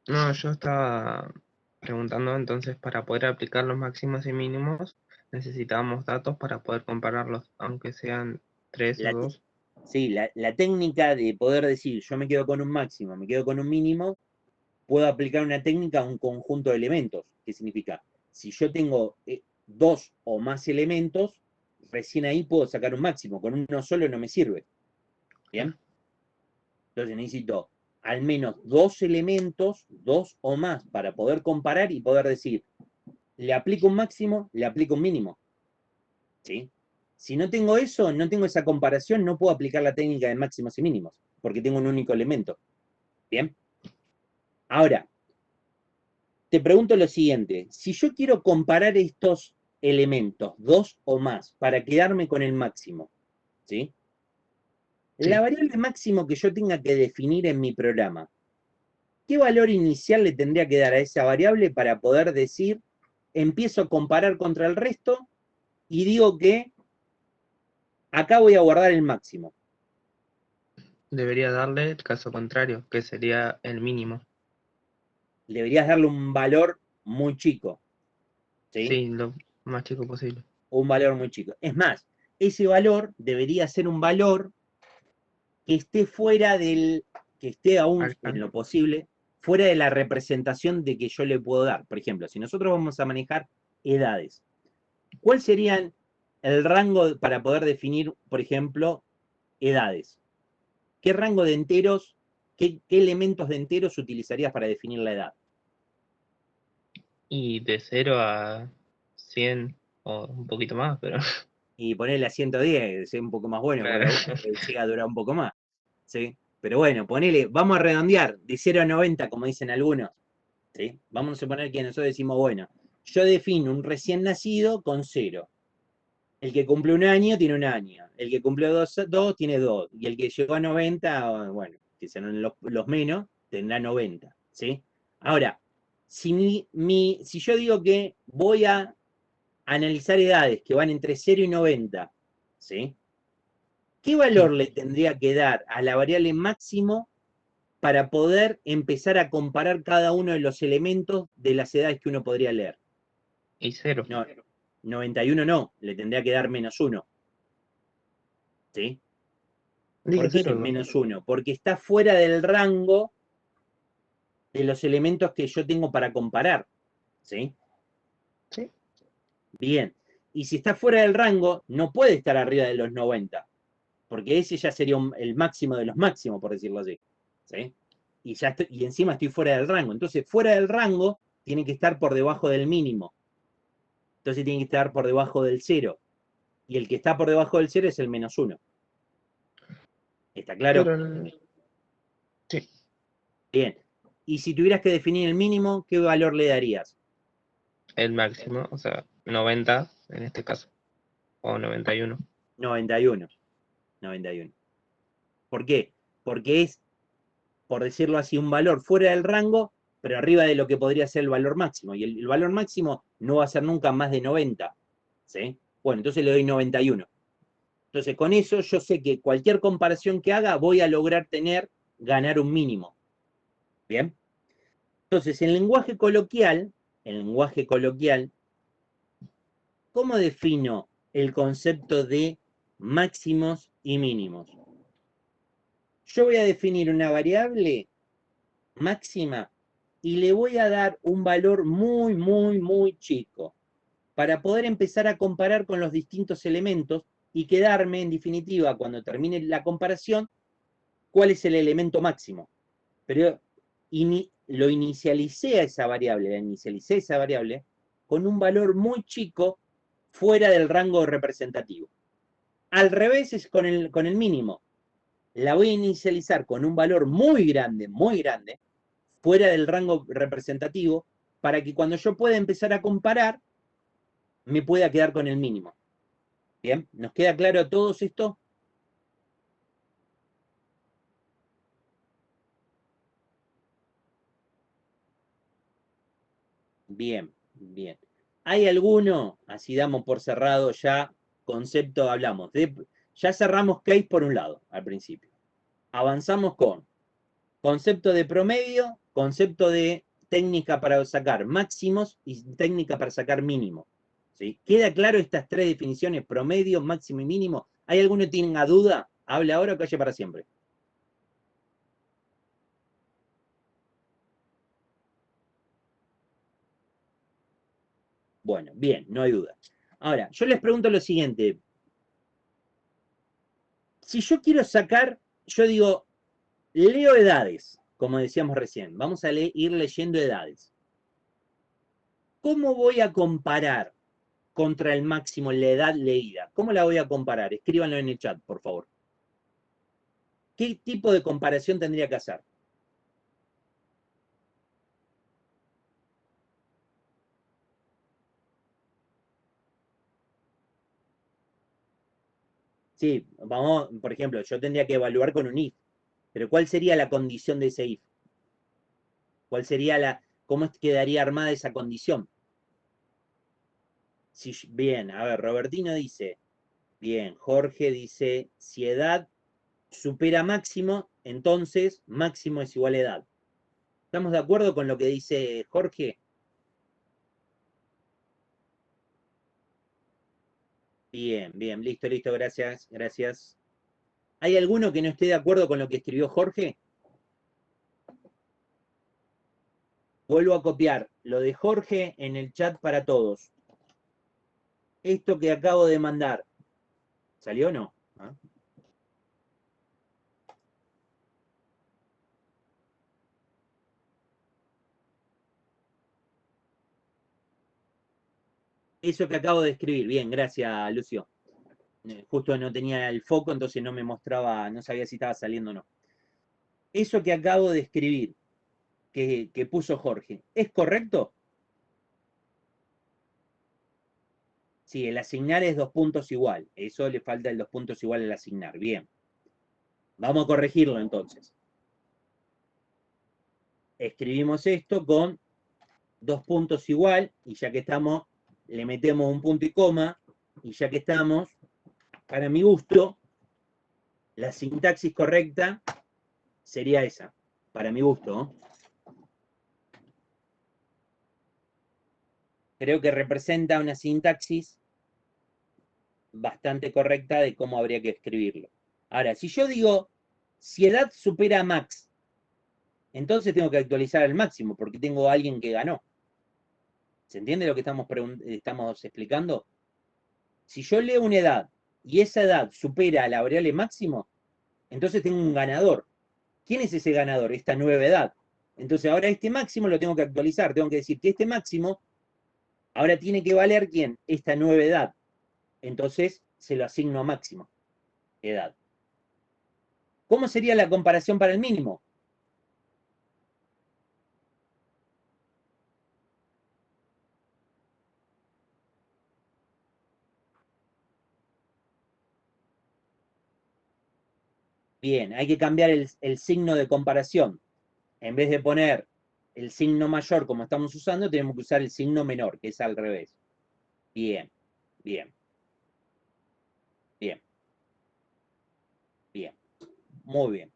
No, yo estaba preguntando entonces para poder aplicar los máximos y mínimos necesitábamos datos para poder compararlos, aunque sean 3 o 2. Sí, la técnica de poder decir yo me quedo con un máximo, me quedo con un mínimo, puedo aplicar una técnica a un conjunto de elementos. ¿Qué significa? Si yo tengo 2 o más elementos, recién ahí puedo sacar un máximo. Con uno solo no me sirve. ¿Bien? Entonces necesito al menos 2 elementos, 2 o más, para poder comparar y poder decir, le aplico un máximo, le aplico un mínimo. ¿Sí? Si no tengo eso, no tengo esa comparación, no puedo aplicar la técnica de máximos y mínimos, porque tengo un único elemento. ¿Bien? Ahora, te pregunto lo siguiente, si yo quiero comparar estos elementos, 2 o más, para quedarme con el máximo, ¿sí? La variable máximo que yo tenga que definir en mi programa, ¿qué valor inicial le tendría que dar a esa variable para poder decir, empiezo a comparar contra el resto y digo que acá voy a guardar el máximo? Debería darle el caso contrario, que sería el mínimo. Deberías darle un valor muy chico. ¿Sí? Sí, lo más chico posible. Un valor muy chico. Es más, ese valor debería ser un valor que esté fuera del, que esté aún en lo posible, fuera de la representación de que yo le puedo dar. Por ejemplo, si nosotros vamos a manejar edades, ¿cuál sería el rango para poder definir, por ejemplo, edades? ¿Qué rango de enteros, qué elementos de enteros utilizarías para definir la edad? Y de 0 a 100 o un poquito más, pero... Y ponerle a 110, es un poco más bueno Claro. para uno, que llega a durar un poco más. ¿Sí? Pero bueno, ponele, vamos a redondear, de 0 a 90, como dicen algunos. ¿Sí? Vamos a suponer que nosotros decimos, bueno, yo defino un recién nacido con 0. El que cumple un año tiene un año. El que cumple 2 tiene 2. Y el que llegó a 90, bueno, que serán los menos, tendrá 90. ¿Sí? Ahora, si yo digo que voy a analizar edades que van entre 0 y 90, ¿sí? ¿Qué valor le tendría que dar a la variable máximo para poder empezar a comparar cada uno de los elementos de las edades que uno podría leer? Y 0. No, 91 no, le tendría que dar -1. ¿Sí? ¿Por qué Dije 0. -1? Porque está fuera del rango de los elementos que yo tengo para comparar. ¿Sí? Sí. Bien. Y si está fuera del rango, no puede estar arriba de los 90. Porque ese ya sería el máximo de los máximos, por decirlo así. ¿Sí? Y encima estoy fuera del rango. Entonces, fuera del rango, tiene que estar por debajo del mínimo. Entonces tiene que estar por debajo del 0. Y el que está por debajo del 0 es el -1. ¿Está claro? Pero sí, Bien. Y si tuvieras que definir el mínimo, ¿qué valor le darías? el máximo, o sea, 90 en este caso, o 91. 91. 91. ¿Por qué? Porque es, por decirlo así, un valor fuera del rango, pero arriba de lo que podría ser el valor máximo. Y el valor máximo no va a ser nunca más de 90. ¿Sí? Bueno, entonces le doy 91. Entonces, con eso yo sé que cualquier comparación que haga voy a lograr ganar un mínimo. ¿Bien? Entonces, en lenguaje coloquial, ¿cómo defino el concepto de máximos y mínimos? Yo voy a definir una variable máxima y le voy a dar un valor muy, muy, muy chico para poder empezar a comparar con los distintos elementos y quedarme, en definitiva, cuando termine la comparación, cuál es el elemento máximo. Pero la inicialicé esa variable con un valor muy chico fuera del rango representativo. Al revés es con el mínimo. La voy a inicializar con un valor muy grande, fuera del rango representativo, para que cuando yo pueda empezar a comparar, me pueda quedar con el mínimo. ¿Bien? ¿Nos queda claro a todos esto? Bien, bien. ¿Hay alguno? Así damos por cerrado ya concepto, hablamos. Ya cerramos case por un lado, al principio. Avanzamos con concepto de promedio, concepto de técnica para sacar máximos y técnica para sacar mínimo. ¿Sí? ¿Queda claro estas tres definiciones, promedio, máximo y mínimo? ¿Hay alguno que tenga duda? Hable ahora o calle para siempre. Bueno, bien, no hay duda. Ahora, yo les pregunto lo siguiente. Si yo quiero sacar, yo digo, leo edades, como decíamos recién. Vamos a ir leyendo edades. ¿Cómo voy a comparar contra el máximo la edad leída? ¿Cómo la voy a comparar? Escríbanlo en el chat, por favor. ¿Qué tipo de comparación tendría que hacer? Sí, vamos, por ejemplo, yo tendría que evaluar con un if, pero ¿cuál sería la condición de ese if? ¿Cuál sería cómo quedaría armada esa condición? Bien, a ver, Robertino dice, bien, Jorge dice, si edad supera máximo, entonces máximo es igual a edad. ¿Estamos de acuerdo con lo que dice Jorge? Bien, bien, listo, listo, gracias, gracias. ¿Hay alguno que no esté de acuerdo con lo que escribió Jorge? Vuelvo a copiar lo de Jorge en el chat para todos. Esto que acabo de mandar, ¿salió o no? ¿Ah? Eso que acabo de escribir, bien, gracias, Lucio. Justo no tenía el foco, entonces no me mostraba, no sabía si estaba saliendo o no. Eso que acabo de escribir, que puso Jorge, ¿es correcto? Sí, el asignar es 2 puntos igual. Eso le falta el 2 puntos igual al asignar. Bien. Vamos a corregirlo entonces. Escribimos esto con 2 puntos igual, y ya que estamos, le metemos un punto y coma, y ya que estamos, para mi gusto, la sintaxis correcta sería esa, para mi gusto, ¿no? Creo que representa una sintaxis bastante correcta de cómo habría que escribirlo. Ahora, si yo digo, si edad supera a max, entonces tengo que actualizar al máximo, porque tengo a alguien que ganó. ¿Se entiende lo que estamos explicando? Si yo leo una edad y esa edad supera a la variable máximo, entonces tengo un ganador. ¿Quién es ese ganador? Esta nueva edad. Entonces ahora este máximo lo tengo que actualizar. Tengo que decir que este máximo ahora tiene que valer ¿quién? Esta nueva edad. Entonces se lo asigno a máximo. Edad. ¿Cómo sería la comparación para el mínimo? Bien, hay que cambiar el signo de comparación. En vez de poner el signo mayor como estamos usando, tenemos que usar el signo menor, que es al revés. Bien, bien, bien, bien. Muy bien.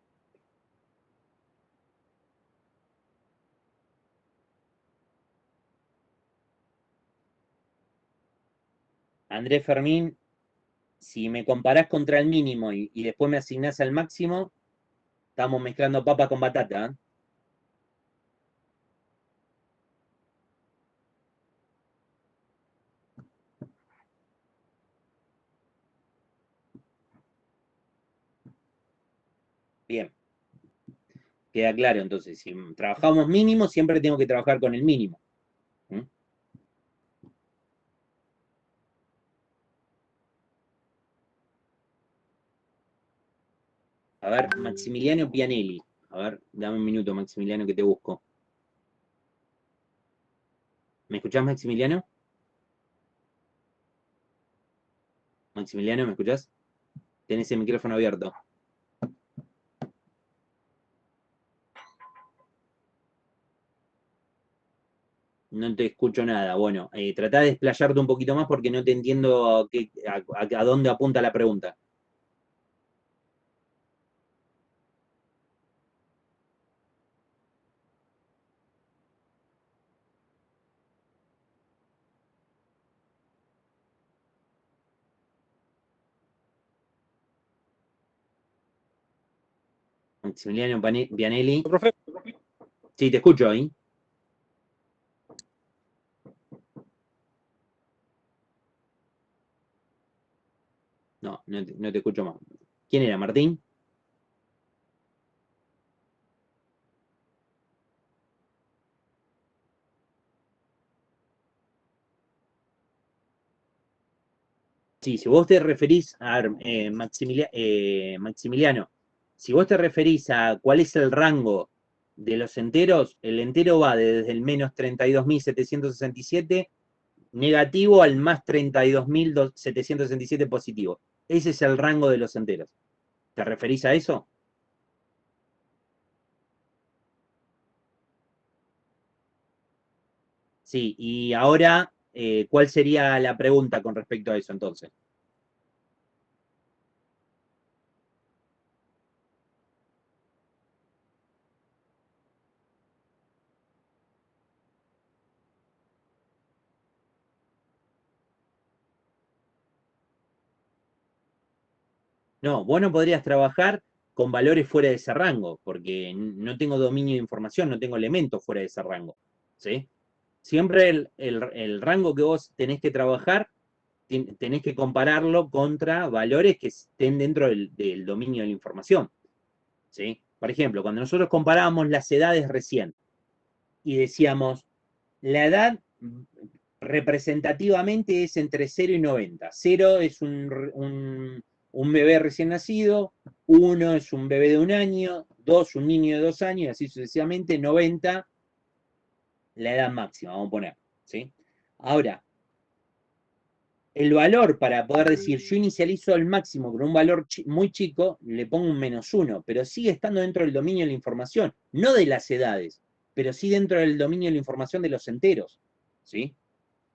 Andrés Fermín, si me comparás contra el mínimo y después me asignás al máximo, estamos mezclando papa con batata, ¿eh? Bien. Queda claro, entonces, si trabajamos mínimo, siempre tengo que trabajar con el mínimo. ¿Mm? A ver, Maximiliano Pianelli. A ver, dame un minuto, Maximiliano, que te busco. ¿Me escuchás, Maximiliano? Maximiliano, ¿me escuchás? Tenés el micrófono abierto. No te escucho nada. Bueno, tratá de desplayarte un poquito más porque no te entiendo a dónde apunta la pregunta. Maximiliano Pianelli. Profe. Sí, te escucho ahí. No, no te escucho más. ¿Quién era, Martín? Sí, si vos te referís a Maximiliano, si vos te referís a cuál es el rango de los enteros, el entero va desde el menos 32.767 negativo al más 32.767 positivo. Ese es el rango de los enteros. ¿Te referís a eso? Sí, y ahora, ¿cuál sería la pregunta con respecto a eso entonces? No, vos no podrías trabajar con valores fuera de ese rango, porque no tengo dominio de información, no tengo elementos fuera de ese rango. ¿Sí? Siempre el rango que vos tenés que trabajar, tenés que compararlo contra valores que estén dentro del dominio de la información. ¿Sí? Por ejemplo, cuando nosotros comparábamos las edades recién y decíamos, la edad representativamente es entre 0 y 90. 0 es un bebé recién nacido, 1 es un bebé de 1 año, 2 un niño de 2 años, y así sucesivamente, 90 la edad máxima, vamos a poner. ¿Sí? Ahora, el valor para poder decir, yo inicializo el máximo con un valor muy chico, le pongo un -1, pero sigue estando dentro del dominio de la información, no de las edades, pero sí dentro del dominio de la información de los enteros. ¿Sí?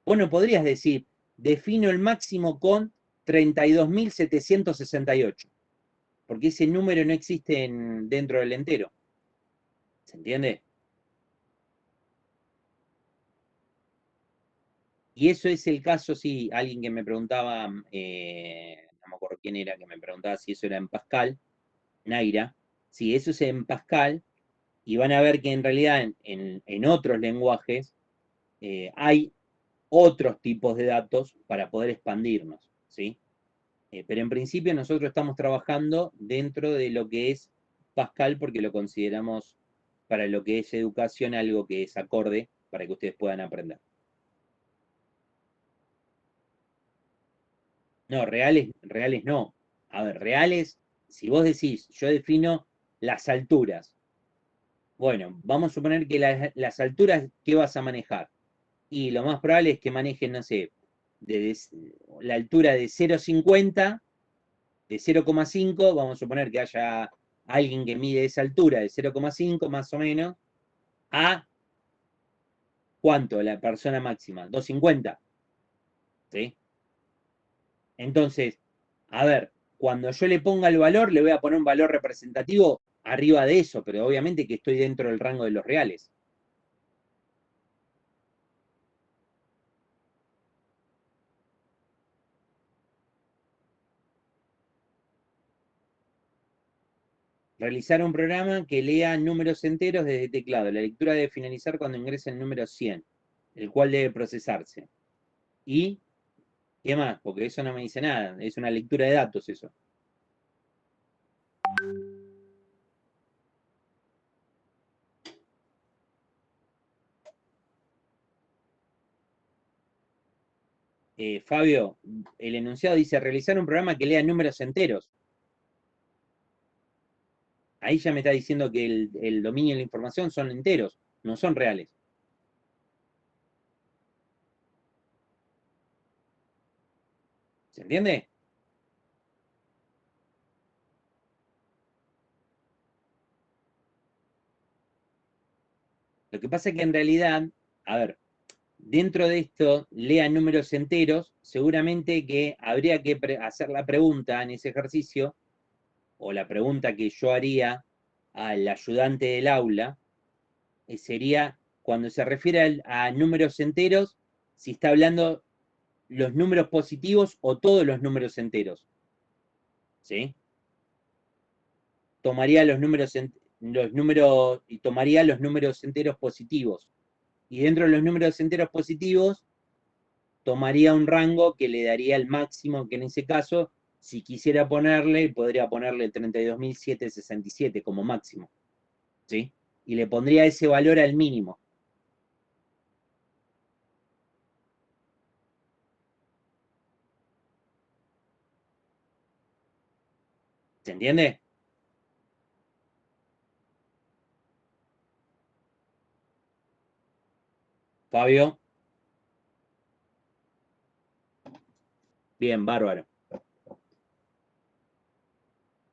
Vos no podrías decir, defino el máximo con 32.768, porque ese número no existe dentro del entero. ¿Se entiende? Y eso es el caso, sí, alguien que me preguntaba, no me acuerdo quién era, que me preguntaba si eso era en Pascal, Naira. Sí, eso es en Pascal, y van a ver que en realidad en otros lenguajes hay otros tipos de datos para poder expandirnos, ¿sí? Pero en principio nosotros estamos trabajando dentro de lo que es Pascal porque lo consideramos para lo que es educación algo que es acorde para que ustedes puedan aprender. No, reales no. A ver, reales, si vos decís, yo defino las alturas. Bueno, vamos a suponer que las alturas, ¿qué vas a manejar? Y lo más probable es que manejen, no sé, la altura de 0,50, de 0,5, vamos a suponer que haya alguien que mide esa altura de 0,5 más o menos, a ¿cuánto? La persona máxima, 2,50. ¿Sí? Entonces, a ver, cuando yo le ponga el valor, le voy a poner un valor representativo arriba de eso, pero obviamente que estoy dentro del rango de los reales. Realizar un programa que lea números enteros desde teclado. La lectura debe finalizar cuando ingrese el número 100, el cual debe procesarse. ¿Y qué más? Porque eso no me dice nada. Es una lectura de datos eso. Fabio, el enunciado dice realizar un programa que lea números enteros. Ahí ya me está diciendo que el dominio de la información son enteros, no son reales. ¿Se entiende? Lo que pasa es que en realidad, a ver, dentro de esto, lea números enteros, seguramente que habría que hacer la pregunta en ese ejercicio, o la pregunta que yo haría al ayudante del aula, sería, cuando se refiere a números enteros, si está hablando los números positivos o todos los números enteros. ¿Sí? Tomaría los números enteros positivos. Y dentro de los números enteros positivos, tomaría un rango que le daría el máximo, que en ese caso, si quisiera ponerle, podría ponerle 32.767 como máximo. ¿Sí? Y le pondría ese valor al mínimo. ¿Se entiende? Fabio. Bien, bárbaro.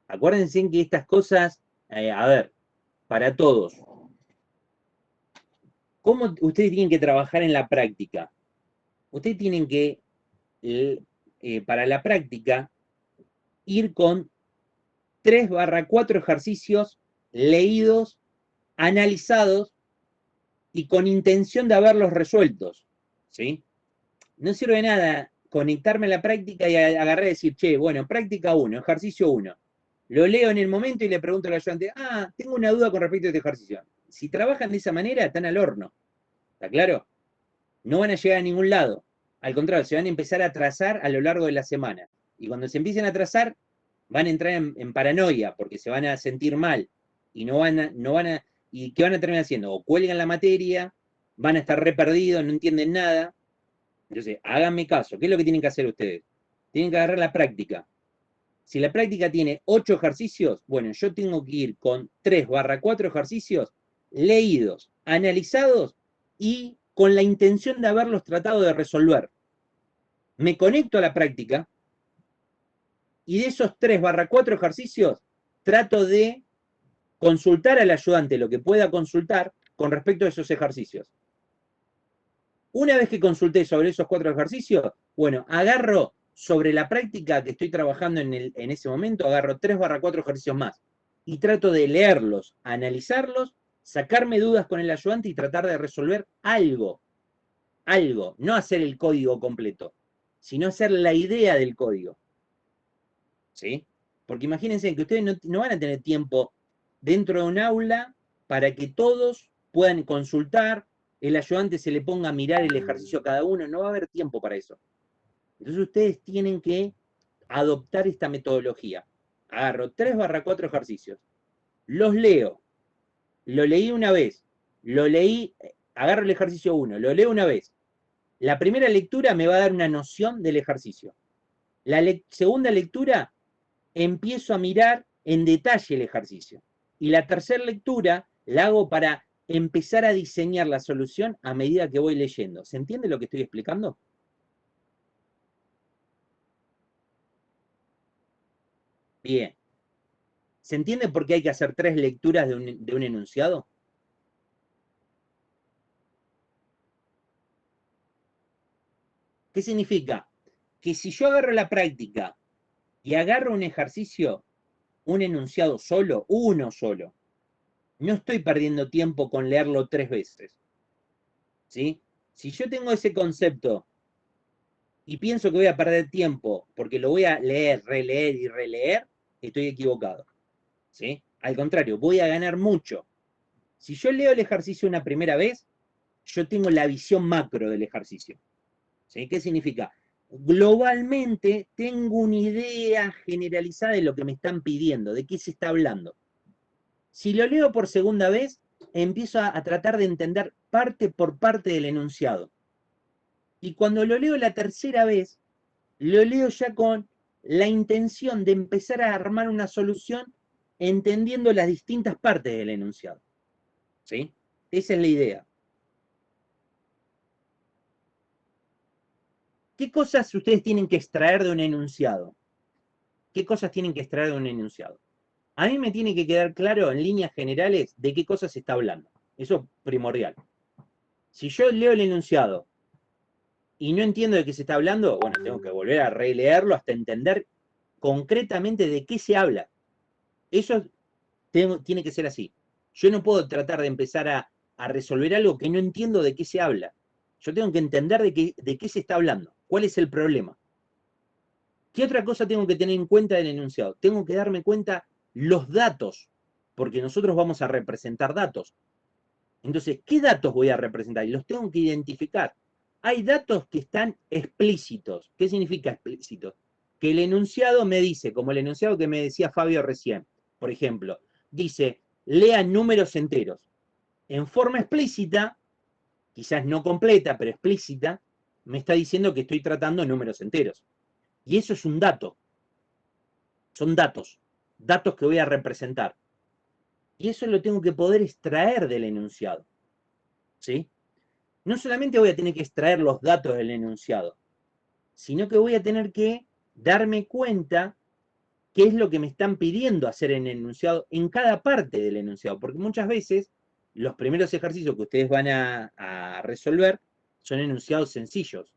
Acuérdense que estas cosas, a ver, para todos. ¿Cómo ustedes tienen que trabajar en la práctica? Ustedes tienen que, para la práctica, ir con 3/4 ejercicios leídos, analizados y con intención de haberlos resueltos. ¿Sí? No sirve de nada conectarme a la práctica y agarrar y decir, che, bueno, práctica 1, ejercicio 1. Lo leo en el momento y le pregunto al ayudante, tengo una duda con respecto a este ejercicio. Si trabajan de esa manera, están al horno. ¿Está claro? No van a llegar a ningún lado. Al contrario, se van a empezar a trazar a lo largo de la semana. Y cuando se empiecen a trazar, van a entrar en paranoia, porque se van a sentir mal. Y ¿y qué van a terminar haciendo? O cuelgan la materia, van a estar re perdidos, no entienden nada. Entonces, háganme caso. ¿Qué es lo que tienen que hacer ustedes? Tienen que agarrar la práctica. Si la práctica tiene 8 ejercicios, bueno, yo tengo que ir con 3/4 ejercicios leídos, analizados y con la intención de haberlos tratado de resolver. Me conecto a la práctica y de esos 3/4 ejercicios trato de consultar al ayudante lo que pueda consultar con respecto a esos ejercicios. Una vez que consulté sobre esos 4 ejercicios, bueno, agarro sobre la práctica que estoy trabajando en ese momento, agarro 3/4 ejercicios más y trato de leerlos, analizarlos, sacarme dudas con el ayudante y tratar de resolver algo, no hacer el código completo, sino hacer la idea del código. ¿Sí? Porque imagínense que ustedes no van a tener tiempo dentro de un aula para que todos puedan consultar, el ayudante se le ponga a mirar el ejercicio a cada uno, no va a haber tiempo para eso. Entonces ustedes tienen que adoptar esta metodología. Agarro 3/4 ejercicios, los leo, lo leí una vez, lo leí, agarro el ejercicio 1, lo leo una vez. La primera lectura me va a dar una noción del ejercicio. La segunda lectura empiezo a mirar en detalle el ejercicio. Y la tercera lectura la hago para empezar a diseñar la solución a medida que voy leyendo. ¿Se entiende lo que estoy explicando? Bien. ¿Se entiende por qué hay que hacer 3 lecturas de un enunciado? ¿Qué significa? Que si yo agarro la práctica y agarro un ejercicio, un enunciado solo, uno solo, no estoy perdiendo tiempo con leerlo 3 veces. ¿Sí? Si yo tengo ese concepto y pienso que voy a perder tiempo porque lo voy a leer, releer y releer, estoy equivocado. ¿Sí? Al contrario, voy a ganar mucho. Si yo leo el ejercicio una primera vez, yo tengo la visión macro del ejercicio. ¿Sí? ¿Qué significa? Globalmente tengo una idea generalizada de lo que me están pidiendo, de qué se está hablando. Si lo leo por segunda vez, empiezo a tratar de entender parte por parte del enunciado. Y cuando lo leo la tercera vez, lo leo ya con la intención de empezar a armar una solución entendiendo las distintas partes del enunciado. ¿Sí? Esa es la idea. ¿Qué cosas ustedes tienen que extraer de un enunciado? ¿Qué cosas tienen que extraer de un enunciado? A mí me tiene que quedar claro en líneas generales de qué cosas se está hablando. Eso es primordial. Si yo leo el enunciado y no entiendo de qué se está hablando, bueno, tengo que volver a releerlo hasta entender concretamente de qué se habla. Eso tiene que ser así. Yo no puedo tratar de empezar a resolver algo que no entiendo de qué se habla. Yo tengo que entender de qué se está hablando. ¿Cuál es el problema? ¿Qué otra cosa tengo que tener en cuenta del enunciado? Tengo que darme cuenta los datos, porque nosotros vamos a representar datos. Entonces, ¿qué datos voy a representar? Y los tengo que identificar. Hay datos que están explícitos. ¿Qué significa explícito? Que el enunciado me dice, como el enunciado que me decía Fabio recién, por ejemplo, dice, lea números enteros. En forma explícita, quizás no completa, pero explícita, me está diciendo que estoy tratando números enteros. Y eso es un dato. Son datos. Datos que voy a representar. Y eso lo tengo que poder extraer del enunciado. ¿Sí? No solamente voy a tener que extraer los datos del enunciado, sino que voy a tener que darme cuenta qué es lo que me están pidiendo hacer en el enunciado, en cada parte del enunciado. Porque muchas veces los primeros ejercicios que ustedes van a resolver son enunciados sencillos.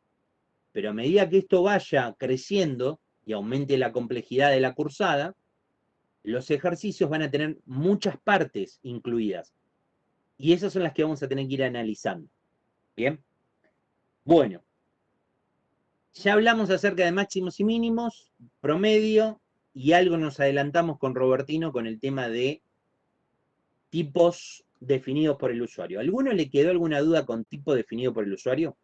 Pero a medida que esto vaya creciendo y aumente la complejidad de la cursada, los ejercicios van a tener muchas partes incluidas. Y esas son las que vamos a tener que ir analizando. ¿Bien? Bueno. Ya hablamos acerca de máximos y mínimos, promedio, y algo nos adelantamos con Robertino con el tema de tipos definidos por el usuario. ¿A alguno le quedó alguna duda con tipo definido por el usuario?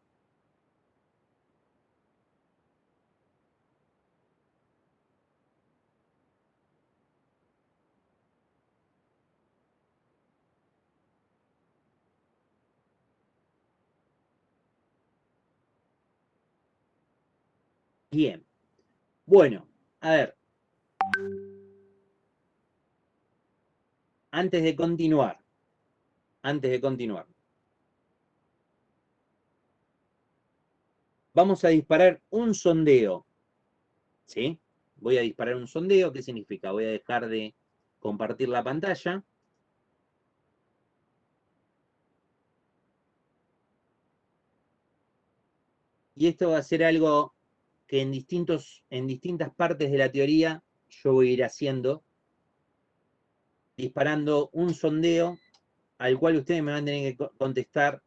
Bien. Bueno, a ver. Antes de continuar. Vamos a disparar un sondeo. ¿Sí? Voy a disparar un sondeo. ¿Qué significa? Voy a dejar de compartir la pantalla. Y esto va a ser algo que en distintas partes de la teoría yo voy a ir haciendo, disparando un sondeo al cual ustedes me van a tener que contestar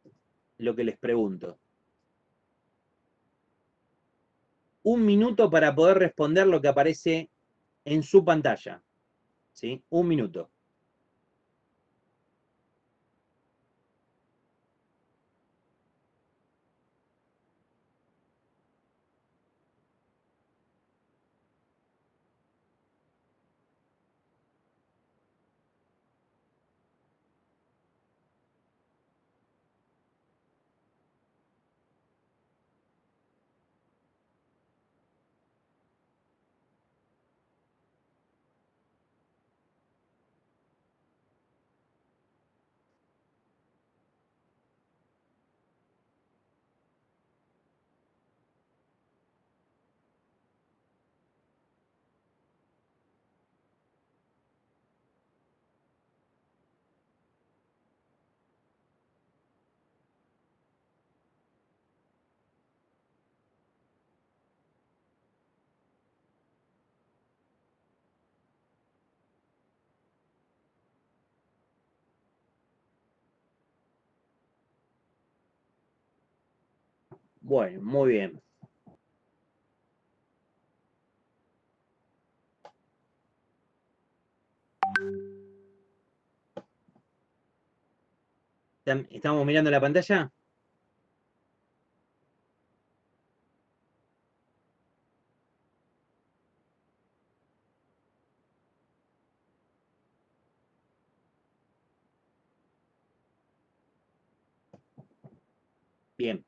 lo que les pregunto. 1 minuto para poder responder lo que aparece en su pantalla. ¿Sí? 1 minuto. Bueno, muy bien. ¿Estamos mirando la pantalla? Bien.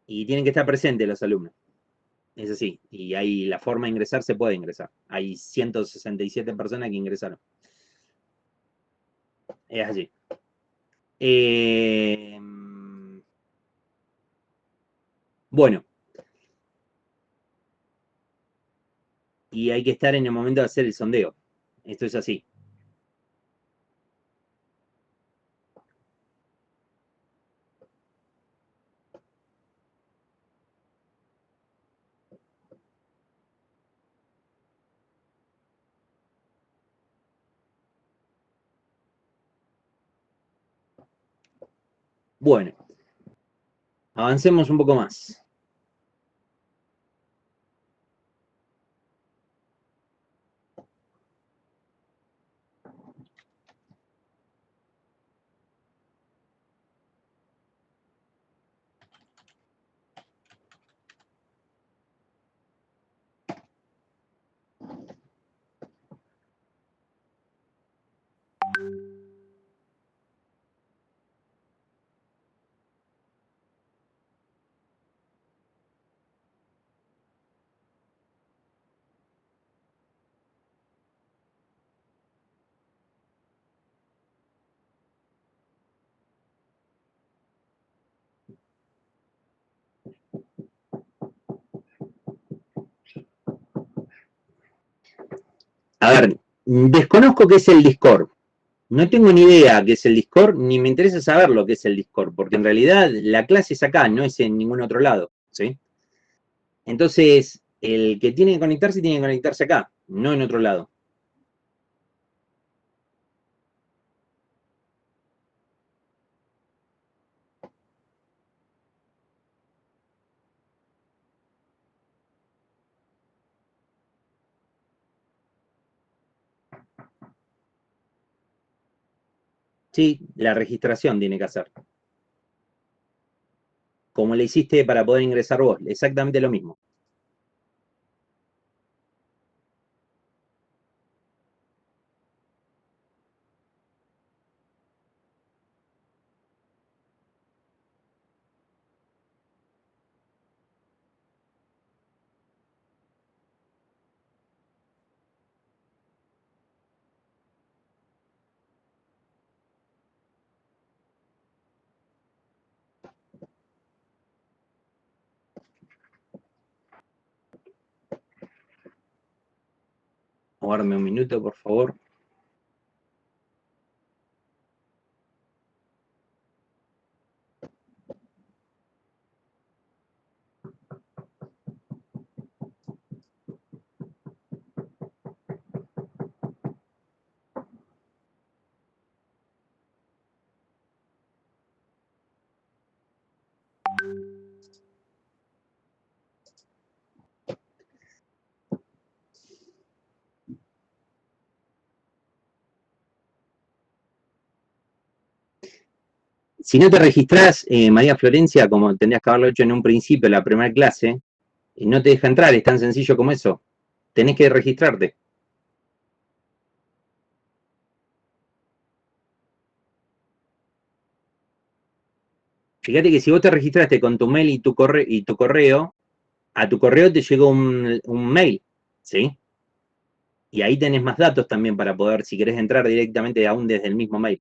Y tienen que estar presentes los alumnos. Es así. Y ahí la forma de ingresar se puede ingresar. Hay 167 personas que ingresaron. Es así. Bueno. Y hay que estar en el momento de hacer el sondeo. Esto es así. Bueno. Avancemos un poco más. A ver, desconozco qué es el Discord. No tengo ni idea qué es el Discord, ni me interesa saber lo que es el Discord, porque en realidad la clase es acá, no es en ningún otro lado, ¿sí? Entonces, el que tiene que conectarse acá, no en otro lado. Sí, la registración tiene que hacer. Como le hiciste para poder ingresar vos, exactamente lo mismo. Aguárdame un minuto, por favor. Si no te registrás, María Florencia, como tendrías que haberlo hecho en un principio, la primera clase, no te deja entrar, es tan sencillo como eso. Tenés que registrarte. Fíjate que si vos te registraste con tu mail y tu correo, a tu correo te llegó un mail, ¿sí? Y ahí tenés más datos también para poder, si querés entrar directamente aún desde el mismo mail.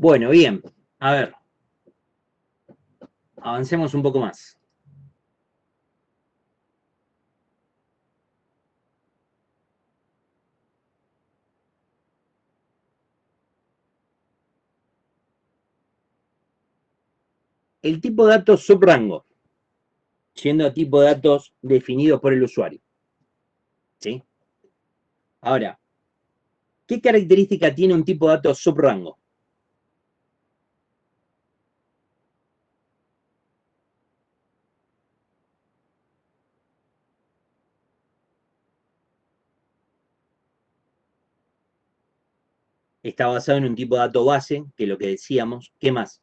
Bueno, bien. A ver. Avancemos un poco más. El tipo de datos subrango, siendo el tipo de datos definidos por el usuario. ¿Sí? Ahora, ¿qué característica tiene un tipo de datos subrango? Está basado en un tipo de dato base, que es lo que decíamos. ¿Qué más?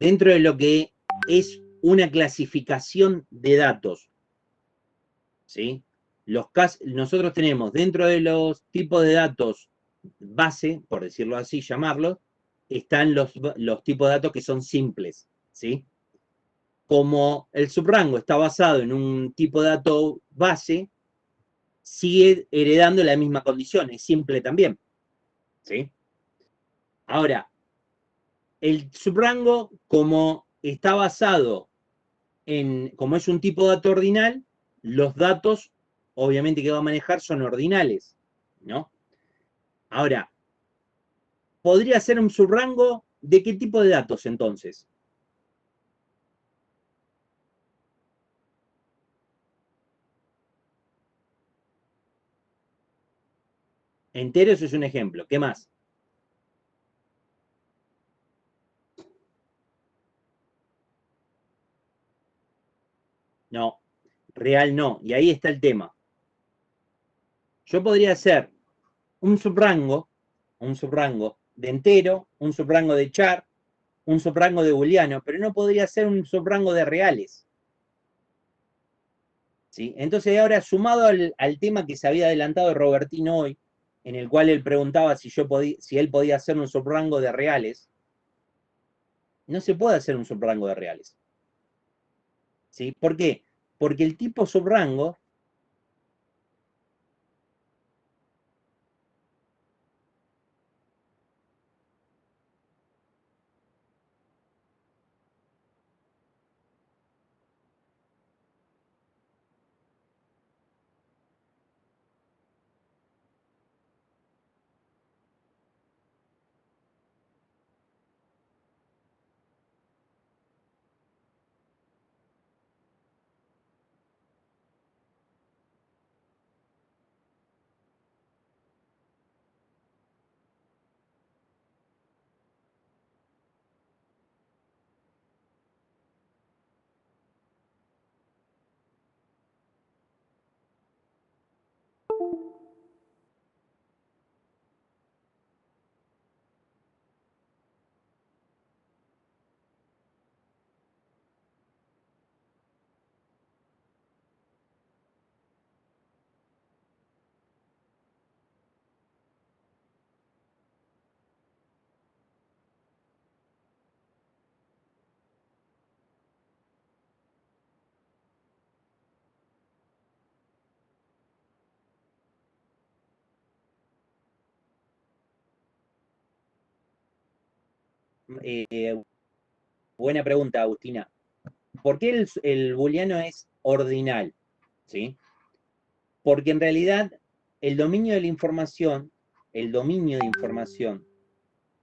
Dentro de lo que es una clasificación de datos, ¿sí? Nosotros tenemos dentro de los tipos de datos base, por decirlo así, llamarlos, están los tipos de datos que son simples, ¿sí? Como el subrango está basado en un tipo de dato base, sigue heredando la misma condición, es simple también, ¿sí? Ahora, el subrango, como está basado como es un tipo de dato ordinal, los datos, obviamente, que va a manejar son ordinales, ¿no? Ahora, ¿podría ser un subrango de qué tipo de datos entonces? Enteros es un ejemplo. ¿Qué más? No, real no. Y ahí está el tema. Yo podría hacer un subrango de entero, un subrango de char, un subrango de booleano, pero no podría ser un subrango de reales. ¿Sí? Entonces ahora, sumado al tema que se había adelantado Robertino hoy, en el cual él preguntaba si él podía hacer un subrango de reales, no se puede hacer un subrango de reales. ¿Sí? ¿Por qué? Porque el tipo subrango buena pregunta, Agustina. ¿Por qué el booleano es ordinal? ¿Sí? Porque en realidad el dominio de información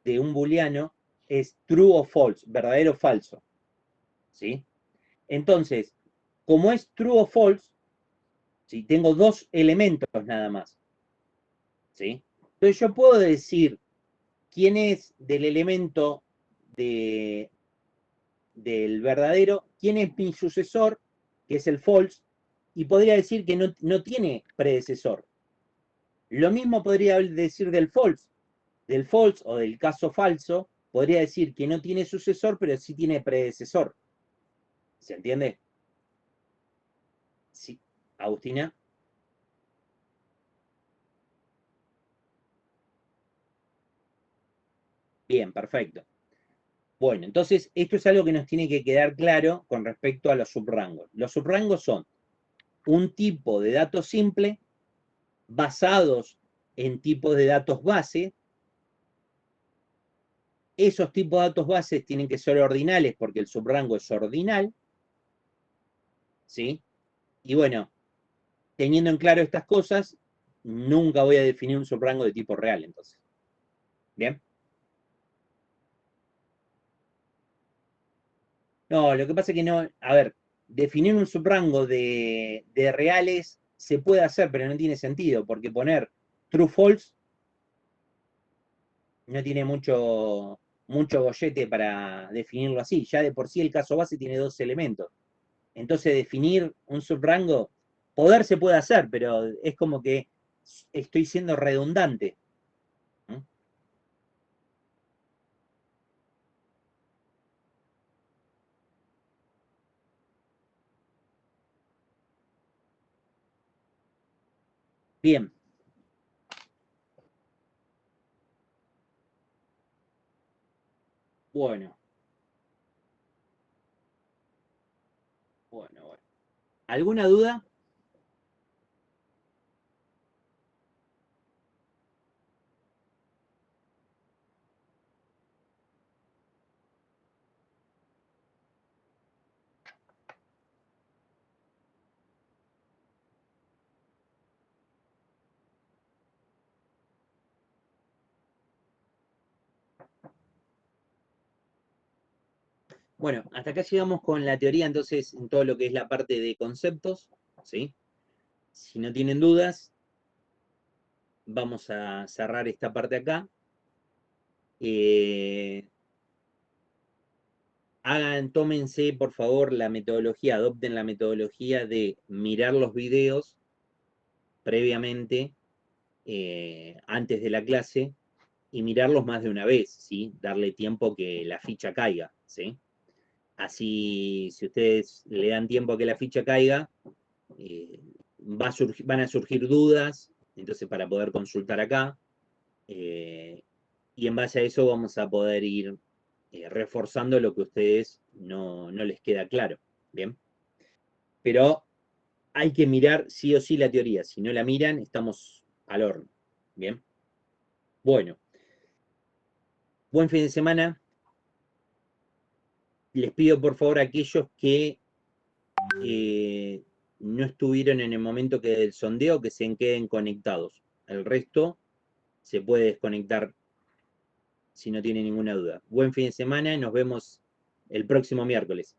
de un booleano es true o false, verdadero o falso. ¿Sí? Entonces, como es true o false, ¿sí? Tengo dos elementos nada más. ¿Sí? Entonces yo puedo decir quién es del elemento del verdadero, quién es mi sucesor, que es el false, y podría decir que no tiene predecesor. Lo mismo podría decir del false o del caso falso, podría decir que no tiene sucesor, pero sí tiene predecesor. ¿Se entiende? Sí. Agustina. Bien, perfecto. Bueno, entonces esto es algo que nos tiene que quedar claro con respecto a los subrangos. Los subrangos son un tipo de datos simple basados en tipos de datos base, Esos tipos de datos bases tienen que ser ordinales porque el subrango es ordinal, ¿sí? Y bueno, teniendo en claro estas cosas, nunca voy a definir un subrango de tipo real, entonces. ¿Bien? No, lo que pasa es que no, a ver, definir un subrango de reales se puede hacer, pero no tiene sentido, porque poner true false no tiene mucho gollete para definirlo así. Ya de por sí el caso base tiene 2 elementos. Entonces definir un subrango, poder se puede hacer, pero es como que estoy siendo redundante. Bien. Bueno. Bueno. ¿Alguna duda? Bueno, hasta acá llegamos con la teoría, entonces, en todo lo que es la parte de conceptos, ¿sí? Si no tienen dudas, vamos a cerrar esta parte acá. Tómense, por favor, la metodología, adopten la metodología de mirar los videos previamente, antes de la clase, y mirarlos más de una vez, ¿sí? Darle tiempo que la ficha caiga, ¿sí? Así, si ustedes le dan tiempo a que la ficha caiga, van a surgir dudas, entonces para poder consultar acá, y en base a eso vamos a poder ir reforzando lo que a ustedes no les queda claro, ¿bien? Pero hay que mirar sí o sí la teoría, si no la miran estamos al horno, ¿bien? Bueno, buen fin de semana. Les pido por favor a aquellos que no estuvieron en el momento del sondeo que se queden conectados. El resto se puede desconectar si no tiene ninguna duda. Buen fin de semana, nos vemos el próximo miércoles.